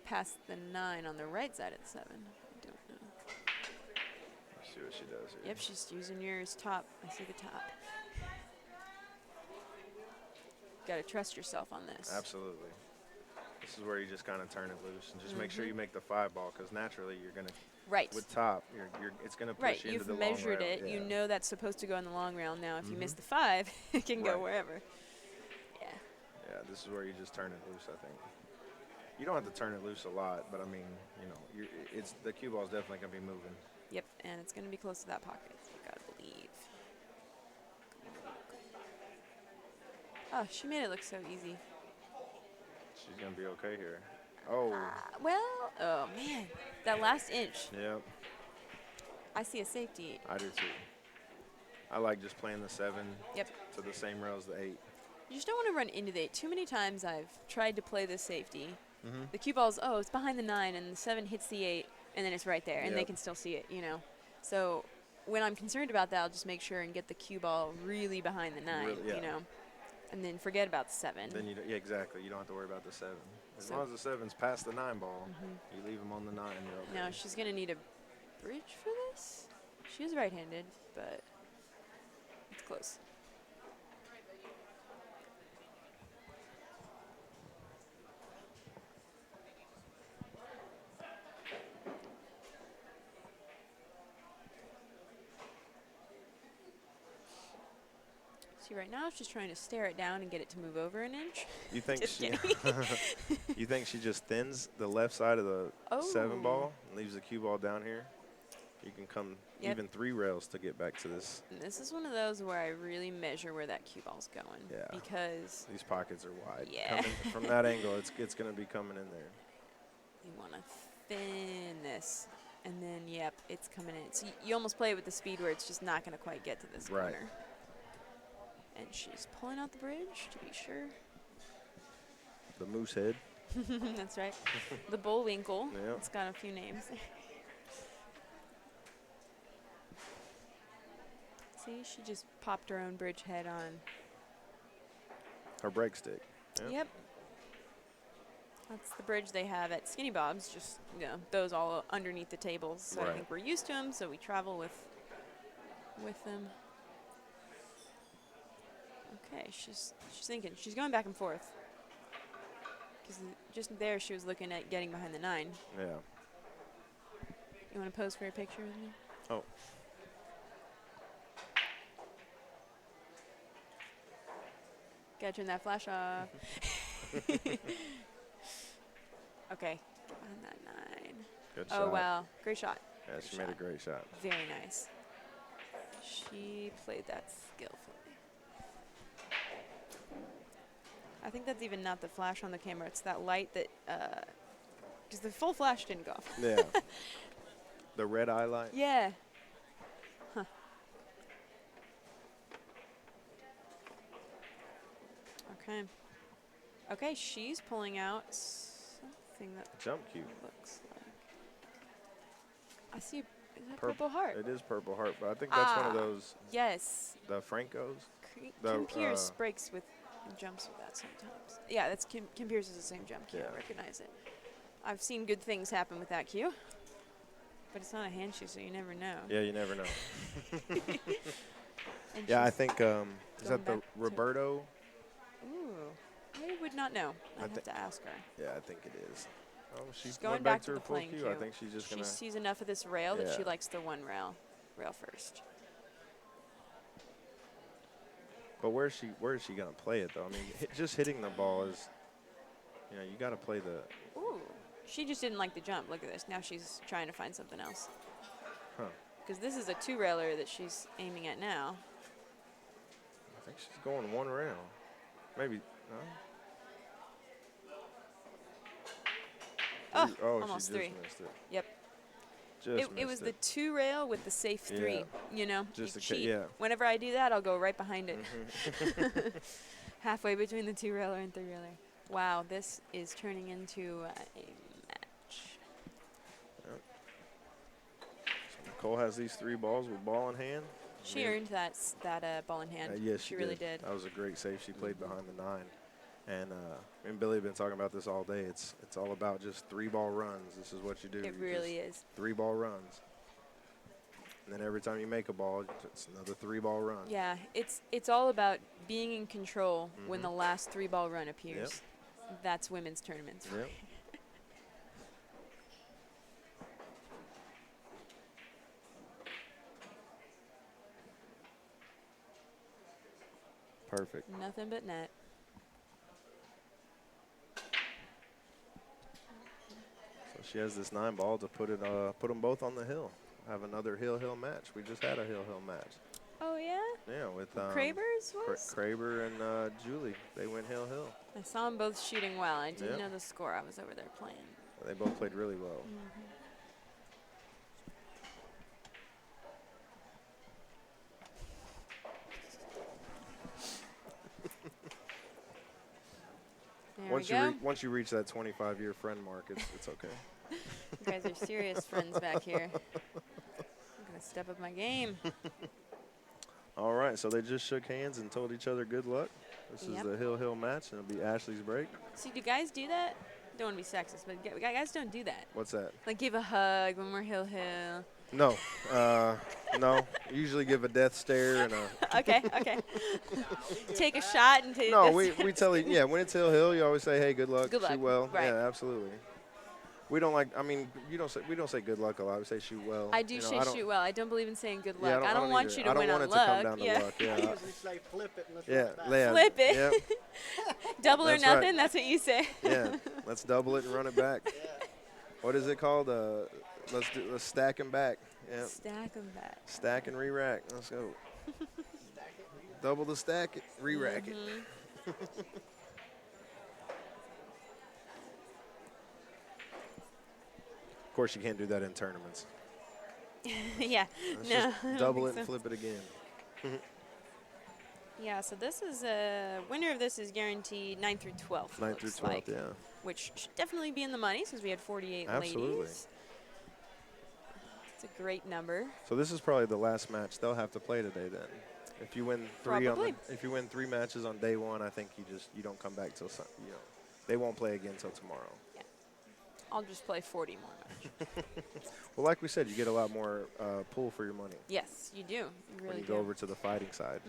S2: past the 9 on the right side of the 7. I don't know.
S1: Let's see what she does here.
S2: Yep, she's using yours top. I see the top. Got to trust yourself on this.
S1: Absolutely. This is where you just kind of turn it loose and just make sure you make the 5 ball, because naturally you're gonna
S2: Right.
S1: with top it's gonna push
S2: Right,
S1: you into
S2: you've
S1: the long
S2: measured
S1: rail.
S2: it.
S1: Yeah.
S2: You know that's supposed to go in the long rail. Now, if you miss the 5, it can go
S1: Right.
S2: wherever. Yeah.
S1: Yeah, this is where you just turn it loose, I think. You don't have to turn it loose a lot, but I mean, it's the cue ball's definitely gonna be moving.
S2: Yep, and it's going to be close to that pocket. You got to believe. Oh, she made it look so easy.
S1: She's gonna be okay here. Oh,
S2: Oh man, that last inch.
S1: yep,
S2: I see a safety.
S1: I do too. I like just playing the 7
S2: Yep.
S1: to the same rail as the 8.
S2: You just don't want to run into the 8. Too many times I've tried to play the safety.
S1: Mm-hmm.
S2: The cue ball's, it's behind the 9, and the 7 hits the 8, and then it's right there, and they
S1: Yep.
S2: can still see it, So when I'm concerned about that, I'll just make sure and get the cue ball really behind the 9,
S1: Really, yeah.
S2: and then forget about the 7.
S1: Then exactly. You don't have to worry about the 7. As
S2: So-
S1: long as the 7's past the 9 ball, you leave them on the 9. You're okay.
S2: Now she's going to need a bridge for this. She is right-handed, but it's close. See, right now she's trying to stare it down and get it to move over an inch.
S1: You think
S2: Just
S1: she?
S2: kidding.
S1: You think she just thins the left side of the 7
S2: Oh.
S1: ball and leaves the cue ball down here? You can come
S2: Yep.
S1: even 3 rails to get back to this.
S2: And this is one of those where I really measure where that cue ball's going.
S1: Yeah.
S2: Because
S1: These pockets are wide.
S2: Yeah.
S1: From that angle, it's going to be coming in there.
S2: you want to thin this. And then, yep, it's coming in. So you almost play it with the speed where it's just not going to quite get to this
S1: Right.
S2: corner. And she's pulling out the bridge, to be sure.
S1: The moose head.
S2: That's right. The Bullwinkle.
S1: Yeah.
S2: It's got a few names. See, she just popped her own bridge head on.
S1: Her break stick. Yeah.
S2: Yep. That's the bridge they have at Skinny Bob's, just, those all underneath the tables. So
S1: Right.
S2: I think we're used to them, so we travel with them. Okay, she's thinking. She's going back and forth. Because just there she was looking at getting behind the 9.
S1: Yeah.
S2: You want to pose for a picture with me?
S1: Oh.
S2: Gotta turn that flash off. Okay, get behind that 9.
S1: Good
S2: Oh,
S1: shot.
S2: wow. Great shot.
S1: Yeah,
S2: Good
S1: she made a
S2: shot.
S1: great shot.
S2: Very nice. She played that skillfully. I think that's even not the flash on the camera. It's that light that, because the full flash didn't go off.
S1: Yeah. The red eye light.
S2: Yeah. Huh. Okay. Okay, she's pulling out something that
S1: Jump cue.
S2: looks like. I see. Is that
S1: Purp-
S2: Purple Heart?
S1: It is Purple Heart, but I think that's one of those,
S2: Yes.
S1: the Francos. The,
S2: Kim Pierce
S1: uh,
S2: breaks with and jumps with that sometimes. Yeah, that's Kim Pierce is the same jump cue.
S1: Yeah.
S2: I recognize it. I've seen good things happen with that cue. But it's not a hand shoe, so you never know.
S1: Yeah, you never know.
S2: And
S1: Yeah, I
S2: she's
S1: think, is
S2: going
S1: that the
S2: back to-
S1: Roberto?
S2: Ooh. I would not know.
S1: I
S2: I'd have to ask her.
S1: Yeah, I think it is. Oh, she's
S2: She's going
S1: went
S2: back
S1: back
S2: to
S1: her
S2: the
S1: full
S2: playing
S1: cue.
S2: cue.
S1: I think she's just
S2: She
S1: going to.
S2: sees enough of this rail that she
S1: Yeah.
S2: likes the one rail first.
S1: But where is she going to play it, though? I mean, just hitting the ball is, you got to play the.
S2: Ooh. She just didn't like the jump. Look at this. Now she's trying to find something else.
S1: Huh.
S2: Because this is a 2-railer that she's aiming at now.
S1: I think she's going one rail. Maybe. No?
S2: Oh,
S1: She
S2: almost
S1: just
S2: 3.
S1: missed it.
S2: Yep.
S1: Just
S2: It was
S1: missed
S2: the 2-rail with the safe 3.
S1: Yeah.
S2: You
S1: Just
S2: cheat.
S1: yeah.
S2: Whenever I do that, I'll go right behind it.
S1: Mhm.
S2: Halfway between the 2-railer and 3-railer. Wow, this is turning into a match.
S1: So Nicole has these 3 balls with ball in hand.
S2: She
S1: Yeah.
S2: earned that ball in hand.
S1: Yes,
S2: she really did.
S1: That was a great save. She played behind the 9. And me and Billy have been talking about this all day. It's all about just 3-ball runs. This is what you do.
S2: It really is.
S1: 3-ball runs. And then every time you make a ball, it's another 3-ball run.
S2: Yeah, it's all about being in control when the last 3-ball run appears. That's women's tournaments.
S1: Yep. Perfect.
S2: Nothing but net.
S1: So she has this 9 ball to put them both on the hill. Have another hill match. We just had a hill match.
S2: Oh, yeah?
S1: Yeah, with
S2: Kravers was?
S1: Kraber and Julie. They went hill.
S2: I saw them both shooting well. I didn't
S1: Yep.
S2: know the score. I was over there playing.
S1: They both played really well.
S2: There we go.
S1: Once you reach that 25-year friend mark, it's okay.
S2: You guys are serious friends back here. I'm going to step up my game.
S1: All right, so they just shook hands and told each other good luck. This is
S2: Yep.
S1: the hill match, and it'll be Ashley's break.
S2: See, do guys do that? Don't want to be sexist, but guys don't do that.
S1: What's that?
S2: Like give a hug when we're hill.
S1: No, no. Usually give a death stare and a.
S2: Okay. Take a shot and take.
S1: No, we tell you, yeah, when it's hill, you always say, hey, good luck,
S2: Good luck,
S1: shoot well.
S2: right.
S1: Yeah, absolutely. We don't like. I mean, we don't say good luck a lot. We say shoot well.
S2: I do
S1: You know,
S2: say
S1: I don't-
S2: shoot well. I don't believe in saying good luck.
S1: Yeah,
S2: I don't want
S1: either.
S2: you to
S1: I don't
S2: win
S1: want
S2: on
S1: it
S2: luck.
S1: to come down to
S2: yeah.
S1: luck.
S3: I
S1: Yeah.
S3: usually say flip it and let's
S1: Yeah,
S3: run it back.
S1: yeah.
S2: Flip it.
S1: Yep.
S2: Double or
S1: That's right.
S2: nothing. That's what you say.
S1: Yeah. Let's double it and run it back.
S3: Yeah.
S1: What is it called? Let's stack him back. Yeah.
S2: Stack them back.
S1: Stack and re-rack. Let's go. Double the stack it, re-rack it. Of course, you can't do that in tournaments.
S2: Yeah.
S1: Let's
S2: No. I
S1: just
S2: don't
S1: double
S2: think
S1: it and
S2: so.
S1: flip it again.
S2: Yeah. So this is winner of this is guaranteed 9 through 12.
S1: 9 through
S2: looks
S1: 12,
S2: like,
S1: yeah.
S2: which should definitely be in the money since we had 48
S1: Absolutely.
S2: ladies. It's a great number.
S1: So this is probably the last match they'll have to play today then. If you win three
S2: Probably.
S1: if you win 3 matches on day 1, I think you don't come back till they won't play again till tomorrow.
S2: I'll just play 40 more matches.
S1: Well, like we said, you get a lot more pull for your money
S2: Yes, you do. You
S1: when
S2: really
S1: you
S2: do.
S1: go over to the fighting side.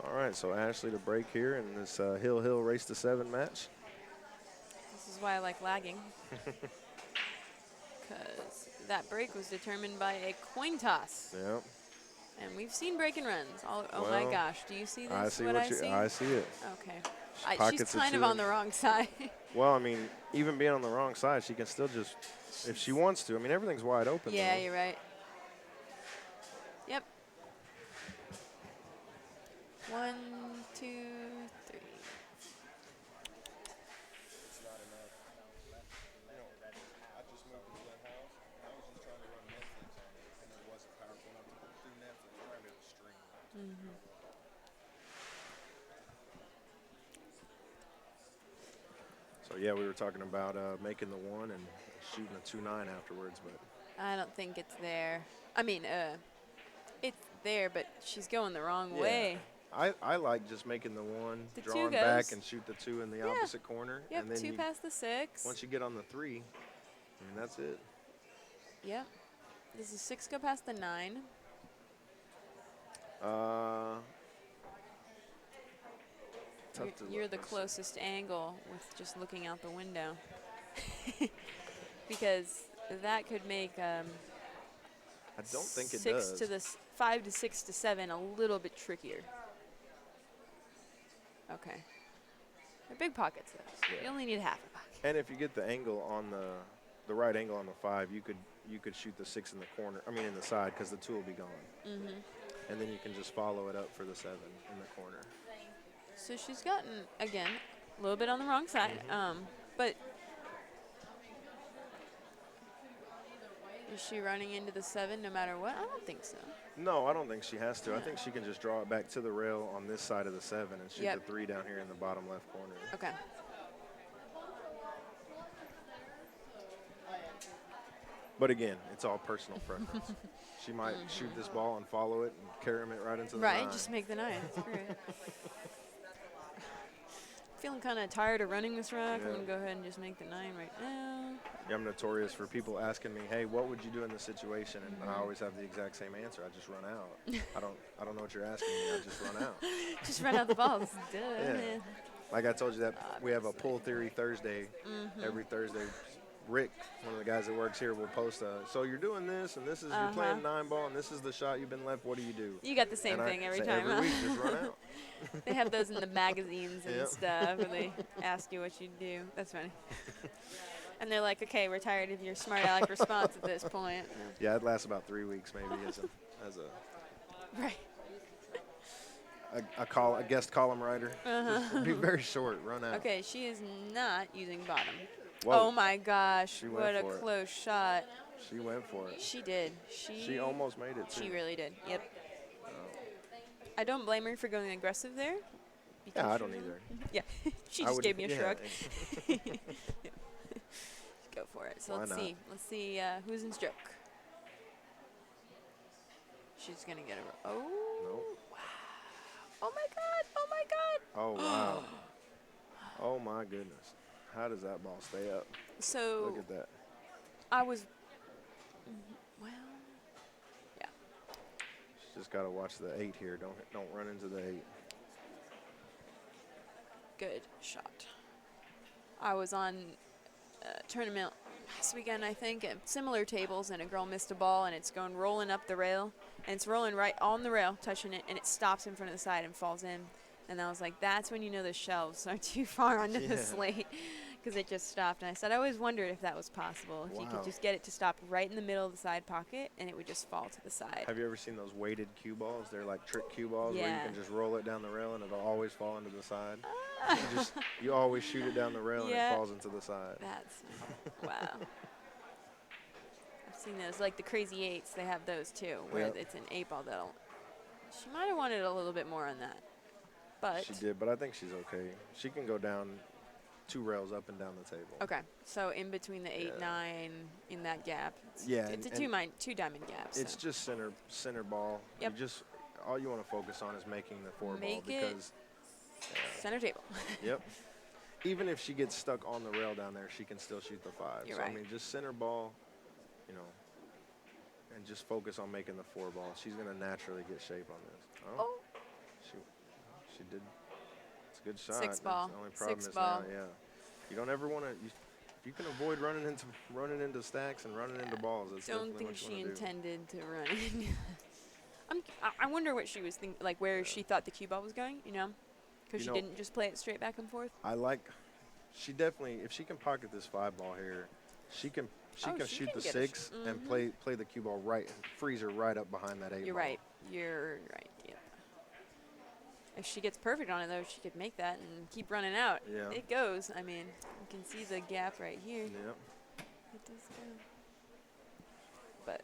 S1: All right, so Ashley to break here in this Hill Race to 7 match.
S2: This is why I like lagging. Because that break was determined by a coin toss.
S1: Yep.
S2: And we've seen break and runs. Oh my
S1: Well,
S2: gosh. Do you see this?
S1: I see
S2: what I
S1: you.
S2: see?
S1: I see it.
S2: Okay.
S1: Pockets
S2: She's
S1: of
S2: kind of
S1: 2.
S2: on the wrong side.
S1: Well, I mean, even being on the wrong side, she can still just, if she wants to. I mean, everything's wide open.
S2: Yeah,
S1: though.
S2: you're right. Yep. 1, 2, 3.
S1: I just moved to that house. I was just trying to run Netflix on it, and it wasn't powerful enough to put through Netflix. I'm trying to do a stream. So yeah, we were talking about making the 1 and shooting a 2-9 afterwards, but
S2: I don't think it's there. I mean, it's there, but she's going the wrong
S1: Yeah.
S2: way.
S1: I like just making the 1,
S2: The 2
S1: drawing back
S2: goes.
S1: and shoot the 2 in the
S2: Yeah.
S1: opposite corner,
S2: Yep,
S1: and then
S2: 2 past the 6.
S1: once you get on the 3, I mean that's it.
S2: Yep. Does the 6 go past the 9?
S1: Tough to
S2: You're
S1: look.
S2: the
S1: Let's see.
S2: closest angle with just looking out the window. Because that could make
S1: I don't think it
S2: 6
S1: does.
S2: to the 5 to 6 to 7 a little bit trickier. Okay. They're big pockets though. So
S1: Yeah.
S2: you only need half a pocket.
S1: And if you get the angle on the right angle on the 5, you could shoot the 6 in the corner. I mean in the side because the 2 will be gone. And then you can just follow it up for the 7 in the corner.
S2: So she's gotten again a little bit on the wrong side. But is she running into the 7 no matter what? I don't think so.
S1: No, I don't think she has to. I think she can just draw it back to the rail on this side of the 7 and shoot
S2: Yep.
S1: the 3 down here in the bottom left corner.
S2: Okay.
S1: But again, it's all personal preference. She might shoot this ball and follow it and carry it right into the
S2: Right,
S1: 9.
S2: just make the 9. Screw it. Feeling kind of tired of running this rack. I'm
S1: Yeah.
S2: gonna go ahead and just make the 9 right now.
S1: Yeah, I'm notorious for people asking me, "Hey, what would you do in this situation?" And I always have the exact same answer. I just run out. I don't know what you're asking me. I just run out.
S2: Just run out the balls. Duh.
S1: Yeah. Like I told you that we have a pull theory Thursday. Every Thursday, Rick, one of the guys that works here, will post so you're doing this, and this is you're playing 9 ball, and this is the shot you've been left. What do you do?
S2: You got the same
S1: And I
S2: thing every
S1: say
S2: time,
S1: Every
S2: huh?
S1: week, just run out.
S2: They have those in the magazines and
S1: Yep.
S2: stuff where they ask you what you do. That's funny. And they're like, okay, we're tired of your smart aleck response at this point.
S1: Yeah, it lasts about 3 weeks maybe as
S2: Right.
S1: a guest column writer. Just be very short. Run out.
S2: Okay, she is not using bottom.
S1: Whoa.
S2: Oh my gosh,
S1: She
S2: what
S1: went
S2: a
S1: for it.
S2: close shot.
S1: She went for it.
S2: She did.
S1: She almost made it too.
S2: She really did. Yep. I don't blame her for going aggressive there. because
S1: Yeah, I
S2: she
S1: don't
S2: was-
S1: either.
S2: Yeah, she
S1: I
S2: just
S1: would-
S2: gave me a
S1: yeah,
S2: shrug. Go for it. So
S1: Why
S2: let's
S1: not?
S2: see. Let's see who's in stroke. She's gonna get a. Oh.
S1: Nope.
S2: Wow. Oh my God. Oh my God.
S1: Oh wow. Oh my goodness. How does that ball stay up?
S2: So
S1: Look at that.
S2: I was. Well. Yeah.
S1: She's just got to watch the 8 here. Don't run into the 8.
S2: Good shot. I was on a tournament last weekend, I think, at similar tables, and a girl missed a ball, and it's going rolling up the rail, and it's rolling right on the rail, touching it, and it stops in front of the side and falls in. And I was like, that's when you know the shelves are too far onto the
S1: Yeah.
S2: slate because it just stopped. And I said, I always wondered if that was possible, if you could
S1: Wow.
S2: just get it to stop right in the middle of the side pocket and it would just fall to the side.
S1: Have you ever seen those weighted cue balls? They're like trick cue balls where you
S2: Yeah.
S1: can just roll it down the rail and it'll always fall into the side.
S2: Ah.
S1: You always shoot it down the rail and
S2: Yeah.
S1: it falls into the side.
S2: That's, wow. I've seen those, like the Crazy Eights, they have those too, where
S1: Yep.
S2: it's an 8-ball that'll, she might have wanted a little bit more on that. But,
S1: She did, but I think she's okay. She can go down 2 rails up and down the table.
S2: okay, so in between the 8,
S1: Yeah.
S2: 9, in that gap, it's,
S1: Yeah,
S2: it's a
S1: and
S2: two diamond gap.
S1: It's
S2: So.
S1: just center ball.
S2: Yep.
S1: All you want to focus on is making the 4 ball
S2: Make it
S1: because
S2: center table.
S1: yep. Even if she gets stuck on the rail down there, she can still shoot the 5.
S2: You're
S1: so
S2: right.
S1: I mean, just center ball, and just focus on making the 4 ball. She's gonna naturally get shape on this.
S2: Oh.
S1: She did. It's a good shot.
S2: 6 ball.
S1: The only problem
S2: 6
S1: is
S2: ball.
S1: now, you don't ever want to. If you can avoid running into stacks and running into balls, that's
S2: Don't
S1: definitely
S2: think
S1: what you
S2: she
S1: want to do.
S2: intended to run in. I wonder what she was thinking, like where she thought the cue ball was going, because she didn't just play it straight back and forth.
S1: She definitely, if she can pocket this 5 ball here, she can
S2: Oh, she
S1: shoot
S2: can
S1: the
S2: get a
S1: 6 and
S2: mhm.
S1: play the cue ball right, freeze her right up behind that 8
S2: You're
S1: ball.
S2: right. You're right. Yep. If she gets perfect on it, though, she could make that and keep running out.
S1: Yeah.
S2: It goes. I mean, you can see the gap right here.
S1: Yep.
S2: It does go. But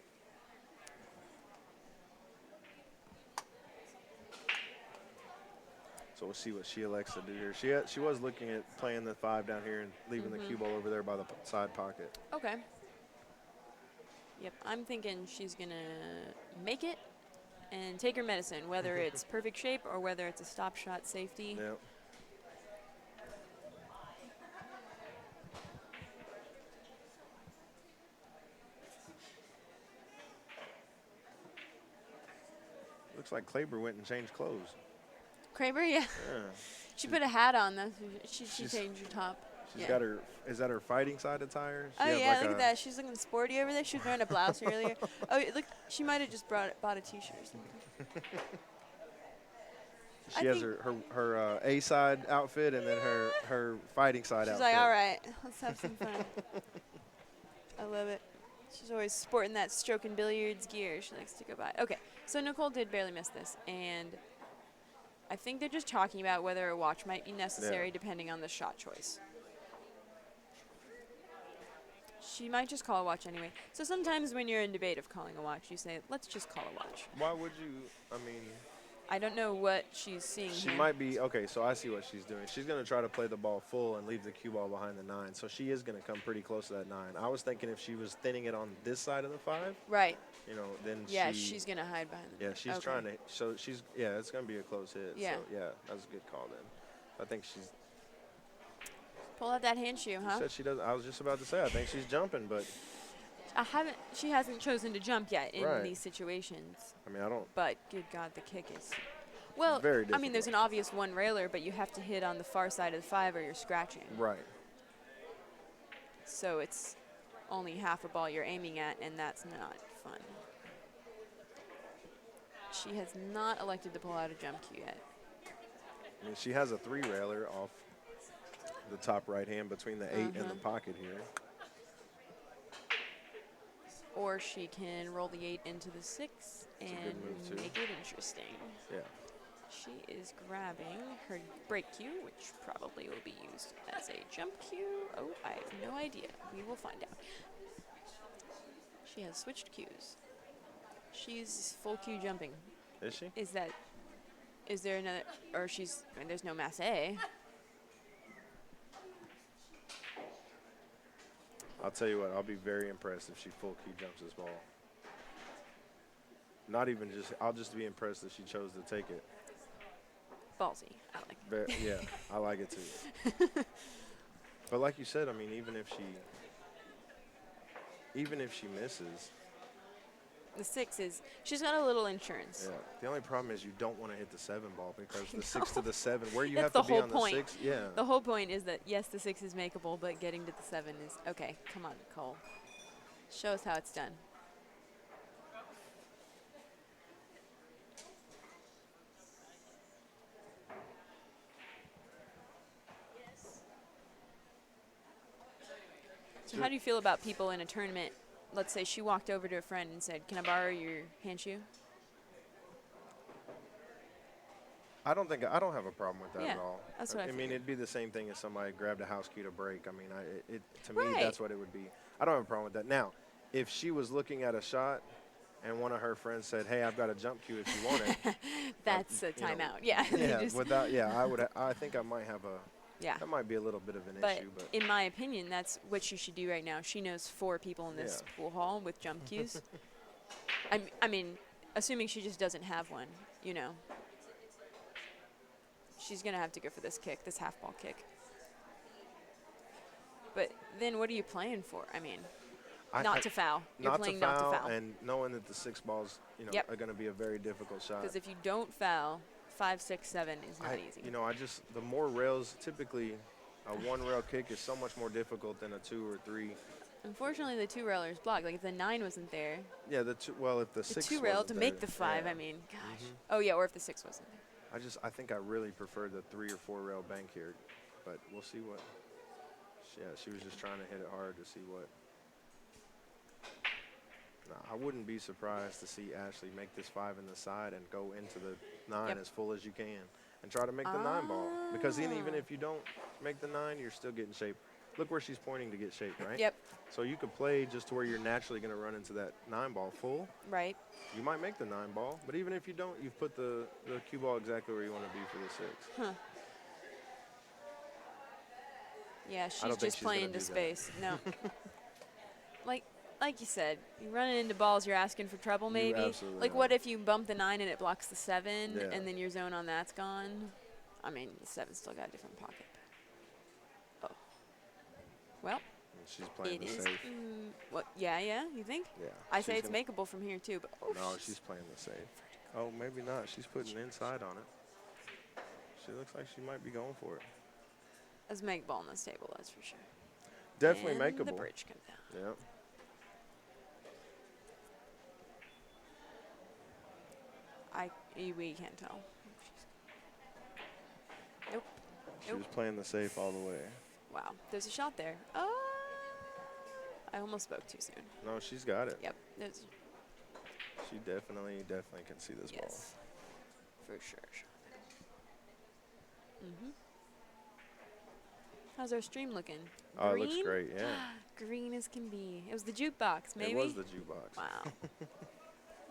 S1: So we'll see what she elects to do here. She was looking at playing the 5 down here and leaving the cue ball over there by the side pocket.
S2: okay. Yep, I'm thinking she's gonna make it and take her medicine, whether it's perfect shape or whether it's a stop shot safety.
S1: Yep. Looks like Kleber went and changed clothes.
S2: Kramer, yeah.
S1: Yeah.
S2: She put a hat on, though. She
S1: She's-
S2: changed her top.
S1: She's
S2: Yeah.
S1: got her. Is that her fighting side attire? She
S2: Oh
S1: has
S2: yeah,
S1: like
S2: look
S1: a-
S2: at that. She's looking sporty over there. She was wearing a blouse earlier. Oh, look, she might have just bought a T-shirt or something.
S1: She
S2: I
S1: has
S2: think-
S1: her A side outfit and then her fighting side
S2: She's
S1: outfit.
S2: like, all right, let's have some fun. I love it. She's always sporting that stroking billiards gear. She likes to go by. Okay, so Nicole did barely miss this, and I think they're just talking about whether a watch might be necessary depending on the shot choice. She might just call a watch anyway. So sometimes when you're in debate of calling a watch, you say, let's just call a watch.
S1: Why would you? I mean,
S2: I don't know what she's seeing
S1: she
S2: here.
S1: might be okay. So I see what she's doing. She's going to try to play the ball full and leave the cue ball behind the 9. So she is going to come pretty close to that 9. I was thinking if she was thinning it on this side of the 5,
S2: Right.
S1: then
S2: Yeah, she's going to hide behind the
S1: Yeah, she's
S2: okay.
S1: trying to. So she's. Yeah, it's going to be a close hit.
S2: Yeah.
S1: So yeah, that's a good call then. I think she's.
S2: Pull out that hand shoe,
S1: You
S2: huh?
S1: said she doesn't. I was just about to say. I think she's jumping, but
S2: She hasn't chosen to jump yet in
S1: Right.
S2: these situations.
S1: I mean, I don't.
S2: But good God, the kick is. Well,
S1: Very
S2: I mean, there's an
S1: difficult.
S2: obvious one railer, but you have to hit on the far side of the 5 or you're scratching.
S1: Right.
S2: So it's only half a ball you're aiming at, and that's not fun. She has not elected to pull out a jump cue yet.
S1: I mean, she has a 3 railer off the top right hand between the 8 and the pocket here.
S2: Or she can roll the 8 into the 6
S1: a
S2: and
S1: good move, too.
S2: make it interesting.
S1: Yeah.
S2: She is grabbing her break cue, which probably will be used as a jump cue. Oh, I have no idea. We will find out. She has switched cues. She's full cue jumping.
S1: Is she?
S2: Is there another, or she's, I mean, there's no mass A.
S1: I'll tell you what. I'll be very impressed if she full key jumps this ball. Not even just. I'll just be impressed that she chose to take it.
S2: Ballsy. I like it.
S1: Yeah, I like it too. But like you said, I mean, even if she misses,
S2: The 6 is, she's got a little insurance.
S1: yeah. The only problem is you don't want to hit the 7 ball because
S2: I
S1: the 6 to
S2: know.
S1: the 7, where you
S2: That's
S1: have to
S2: the
S1: be
S2: whole
S1: on
S2: point.
S1: the 6. Yeah.
S2: The whole point is that, yes, the 6 is makeable, but getting to the 7 is, okay, come on, Cole. Show us how it's done. So how do you feel about people in a tournament? Let's say she walked over to a friend and said, "Can I borrow your hand shoe?"
S1: I don't have a problem with that
S2: Yeah,
S1: at all.
S2: that's what I
S1: mean,
S2: figured.
S1: it'd be the same thing if somebody grabbed a house key to break. I mean, to me,
S2: Right.
S1: that's what it would be. I don't have a problem with that. Now, if she was looking at a shot and one of her friends said, "Hey, I've got a jump cue if you want it,"
S2: That's a
S1: you know,
S2: timeout. Yeah.
S1: yeah, I think I might have a.
S2: Yeah.
S1: That might be a little bit of an
S2: But
S1: issue, but
S2: in my opinion, that's what she should do right now. She knows 4 people in this
S1: Yeah.
S2: pool hall with jump cues. I mean, assuming she just doesn't have one, you know. She's going to have to go for this kick, this half ball kick. But then what are you playing for? I mean, not to foul. You're playing not to foul.
S1: and knowing that the 6 balls,
S2: Yep.
S1: are going to be a very difficult shot.
S2: Because if you don't foul, 5, 6, 7 is not easy.
S1: The more rails, typically, a 1 rail kick is so much more difficult than a 2 or 3.
S2: Unfortunately, the 2 railers blocked. Like if the 9 wasn't there,
S1: Yeah, if the
S2: the
S1: 6
S2: 2 rail
S1: wasn't
S2: to make
S1: there,
S2: the 5.
S1: yeah.
S2: I mean, gosh. Oh yeah, or if the 6 wasn't there.
S1: I think I really prefer the 3 or 4 rail bank here, but we'll see what. Yeah, she was just trying to hit it hard to see what. I wouldn't be surprised to see Ashley make this 5 in the side and go into the 9
S2: Yep.
S1: as full as you can and try to make the 9 ball. Because then even if you don't make the 9, you're still getting shape. Look where she's pointing to get shape, right?
S2: Yep.
S1: So you could play just to where you're naturally going to run into that 9 ball full.
S2: Right.
S1: You might make the 9 ball, but even if you don't, you've put the cue ball exactly where you want to be for the 6.
S2: Huh. Yeah, she's
S1: don't think
S2: just
S1: she's gonna
S2: playing to
S1: do that.
S2: space. No. like you said, you're running into balls, you're asking for trouble maybe.
S1: absolutely
S2: Like
S1: are.
S2: what if you bump the 9 and it blocks the 7
S1: Yeah.
S2: and then your zone on that's gone? I mean, the 7's still got a different pocket. Oh. Well,
S1: And she's playing
S2: it
S1: the
S2: is.
S1: safe.
S2: What? Yeah, you think?
S1: Yeah.
S2: I say
S1: she's
S2: it's
S1: gonna-
S2: makeable from here too, but
S1: No, she's playing the safe. Oh, maybe not. She's putting inside on it. She looks like she might be going for it.
S2: Let's make ball on this table, that's for sure.
S1: Definitely
S2: And
S1: makeable.
S2: the bridge comes down.
S1: Yep.
S2: We can't tell. Nope.
S1: She was playing the safe all the way.
S2: Wow. There's a shot there. I almost spoke too soon.
S1: No, she's got it.
S2: Yep. There's
S1: She definitely can see this ball.
S2: yes. For sure. How's our stream looking?
S1: Oh, it looks
S2: Green?
S1: great, yeah.
S2: Green as can be. It was the jukebox, maybe?
S1: It was the jukebox.
S2: Wow.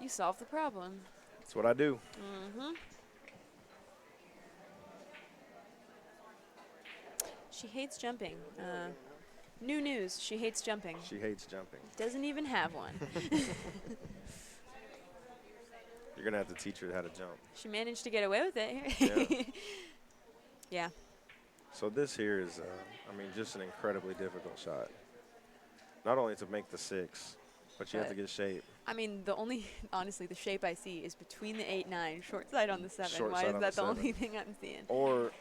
S2: You solved the problem.
S1: That's what I do.
S2: She hates jumping. New news, she hates jumping.
S1: She hates jumping.
S2: Doesn't even have one.
S1: You're going to have to teach her how to jump.
S2: She managed to get away with it.
S1: Yeah.
S2: Yeah.
S1: So this here is, just an incredibly difficult shot. Not only to make the 6, but you have to get shape.
S2: I mean, honestly, the shape I see is between the 8-9, short side on the 7.
S1: Short
S2: Why
S1: side
S2: is
S1: on
S2: that
S1: the
S2: the only
S1: 7.
S2: thing I'm seeing?
S1: Or,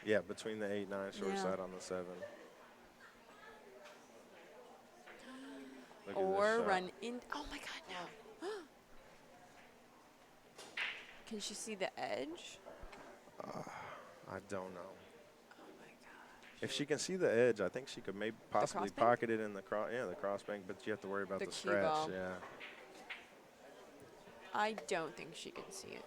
S1: between the 8-9, short
S2: Yeah.
S1: side on the 7. Look at
S2: Or
S1: this shot.
S2: run in. Oh my God, no. Can she see the edge?
S1: I don't know.
S2: Oh my God.
S1: If she can see the edge, I think she could maybe possibly
S2: crossbank?
S1: pocket it in the the crossbank, but you have to worry about
S2: The
S1: the
S2: cue
S1: scratch.
S2: ball.
S1: Yeah.
S2: I don't think she can see it.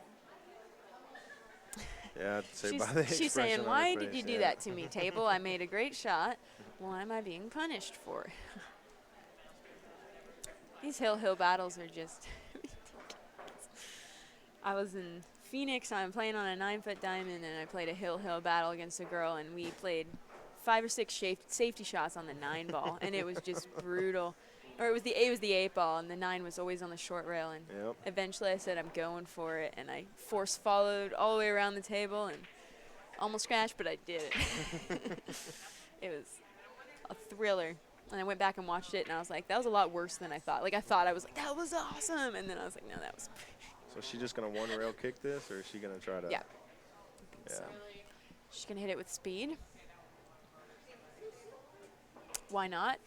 S1: Yeah, I'd say by the
S2: She's
S1: expression
S2: saying,
S1: on her
S2: why did
S1: face,
S2: you do
S1: yeah.
S2: that to me, table? I made a great shot. Why am I being punished for it? These hill battles are just ridiculous. I was in Phoenix. I'm playing on a 9-foot diamond, and I played a hill battle against a girl, and we played 5 or 6 safety shots on the 9 ball, and it was just brutal. Or it was the 8 ball, and the 9 was always on the short rail. And
S1: Yep.
S2: eventually I said, I'm going for it, and I force followed all the way around the table and almost crashed, but I did it. It was a thriller. And I went back and watched it, and I was like, that was a lot worse than I thought. Like, I was like, that was awesome. And then I was like, no, that was.
S1: So is she just going to one rail kick this, or is she going to try to?
S2: Yeah.
S1: Yeah.
S2: So she's going to hit it with speed. Why not?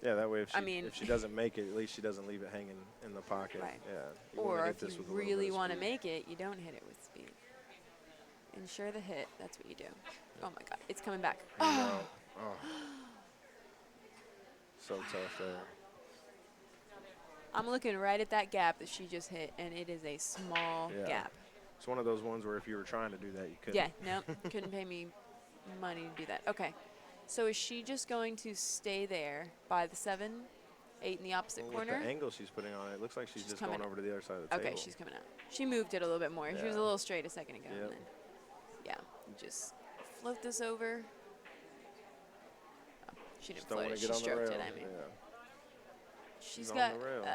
S1: Yeah, that way if
S2: I
S1: she doesn't make it, at least she doesn't leave it hanging in the pocket.
S2: Right.
S1: Yeah. You wanna
S2: Or
S1: hit
S2: if
S1: this
S2: you
S1: with a little
S2: really
S1: bit of
S2: want to
S1: speed.
S2: make it, you don't hit it with speed. Ensure the hit. That's what you do. Oh, my God. It's coming back.
S1: No. Oh. So tough there.
S2: I'm looking right at that gap that she just hit, and it is a small
S1: Yeah.
S2: gap.
S1: It's one of those ones where if you were trying to do that, you couldn't.
S2: Yeah, no, couldn't pay me money to do that. Okay, so is she just going to stay there by the 7, 8 in the opposite
S1: Well,
S2: corner?
S1: with the angle she's putting on it, it looks like she's just
S2: coming
S1: going over to the other side of the
S2: Okay,
S1: table.
S2: she's coming out. She moved it a little bit more. She was a
S1: Yeah.
S2: little straight a second ago.
S1: Yep.
S2: And then, yeah, just float this over. Oh, she didn't
S1: Just don't
S2: float
S1: want
S2: it.
S1: to
S2: She
S1: get on the
S2: stroked
S1: rail.
S2: it. I mean,
S1: Yeah.
S2: she's
S1: on
S2: got.
S1: the rail.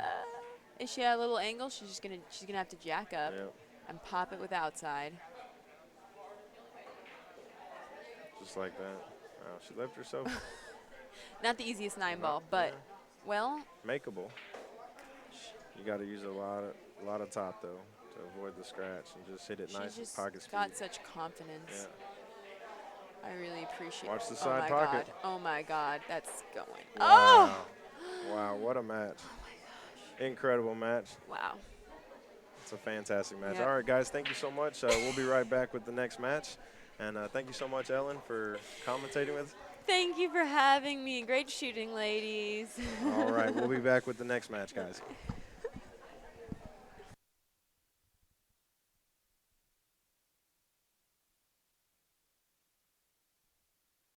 S2: Is she at a little angle? She's gonna have to jack up
S1: Yep.
S2: and pop it with outside.
S1: Just like that. Wow, she left herself
S2: Not the easiest 9
S1: Not-
S2: ball, but
S1: yeah.
S2: well,
S1: makeable. You got to use a lot of top though to avoid the scratch and just hit it
S2: she
S1: nice with
S2: just
S1: pocket speed.
S2: got such confidence.
S1: Yeah.
S2: I really appreciate.
S1: Watch the
S2: Oh
S1: side
S2: my
S1: pocket.
S2: God! Oh my God! That's going.
S1: Wow.
S2: Oh!
S1: Wow, what a match.
S2: Oh my gosh!
S1: Incredible match.
S2: Wow.
S1: It's a fantastic match.
S2: Yep.
S1: All right, guys, thank you so much. We'll be right back with the next match. And thank you so much, Ellen, for commentating with us.
S2: Thank you for having me. Great shooting, ladies.
S1: All right, we'll be back with the next match, guys.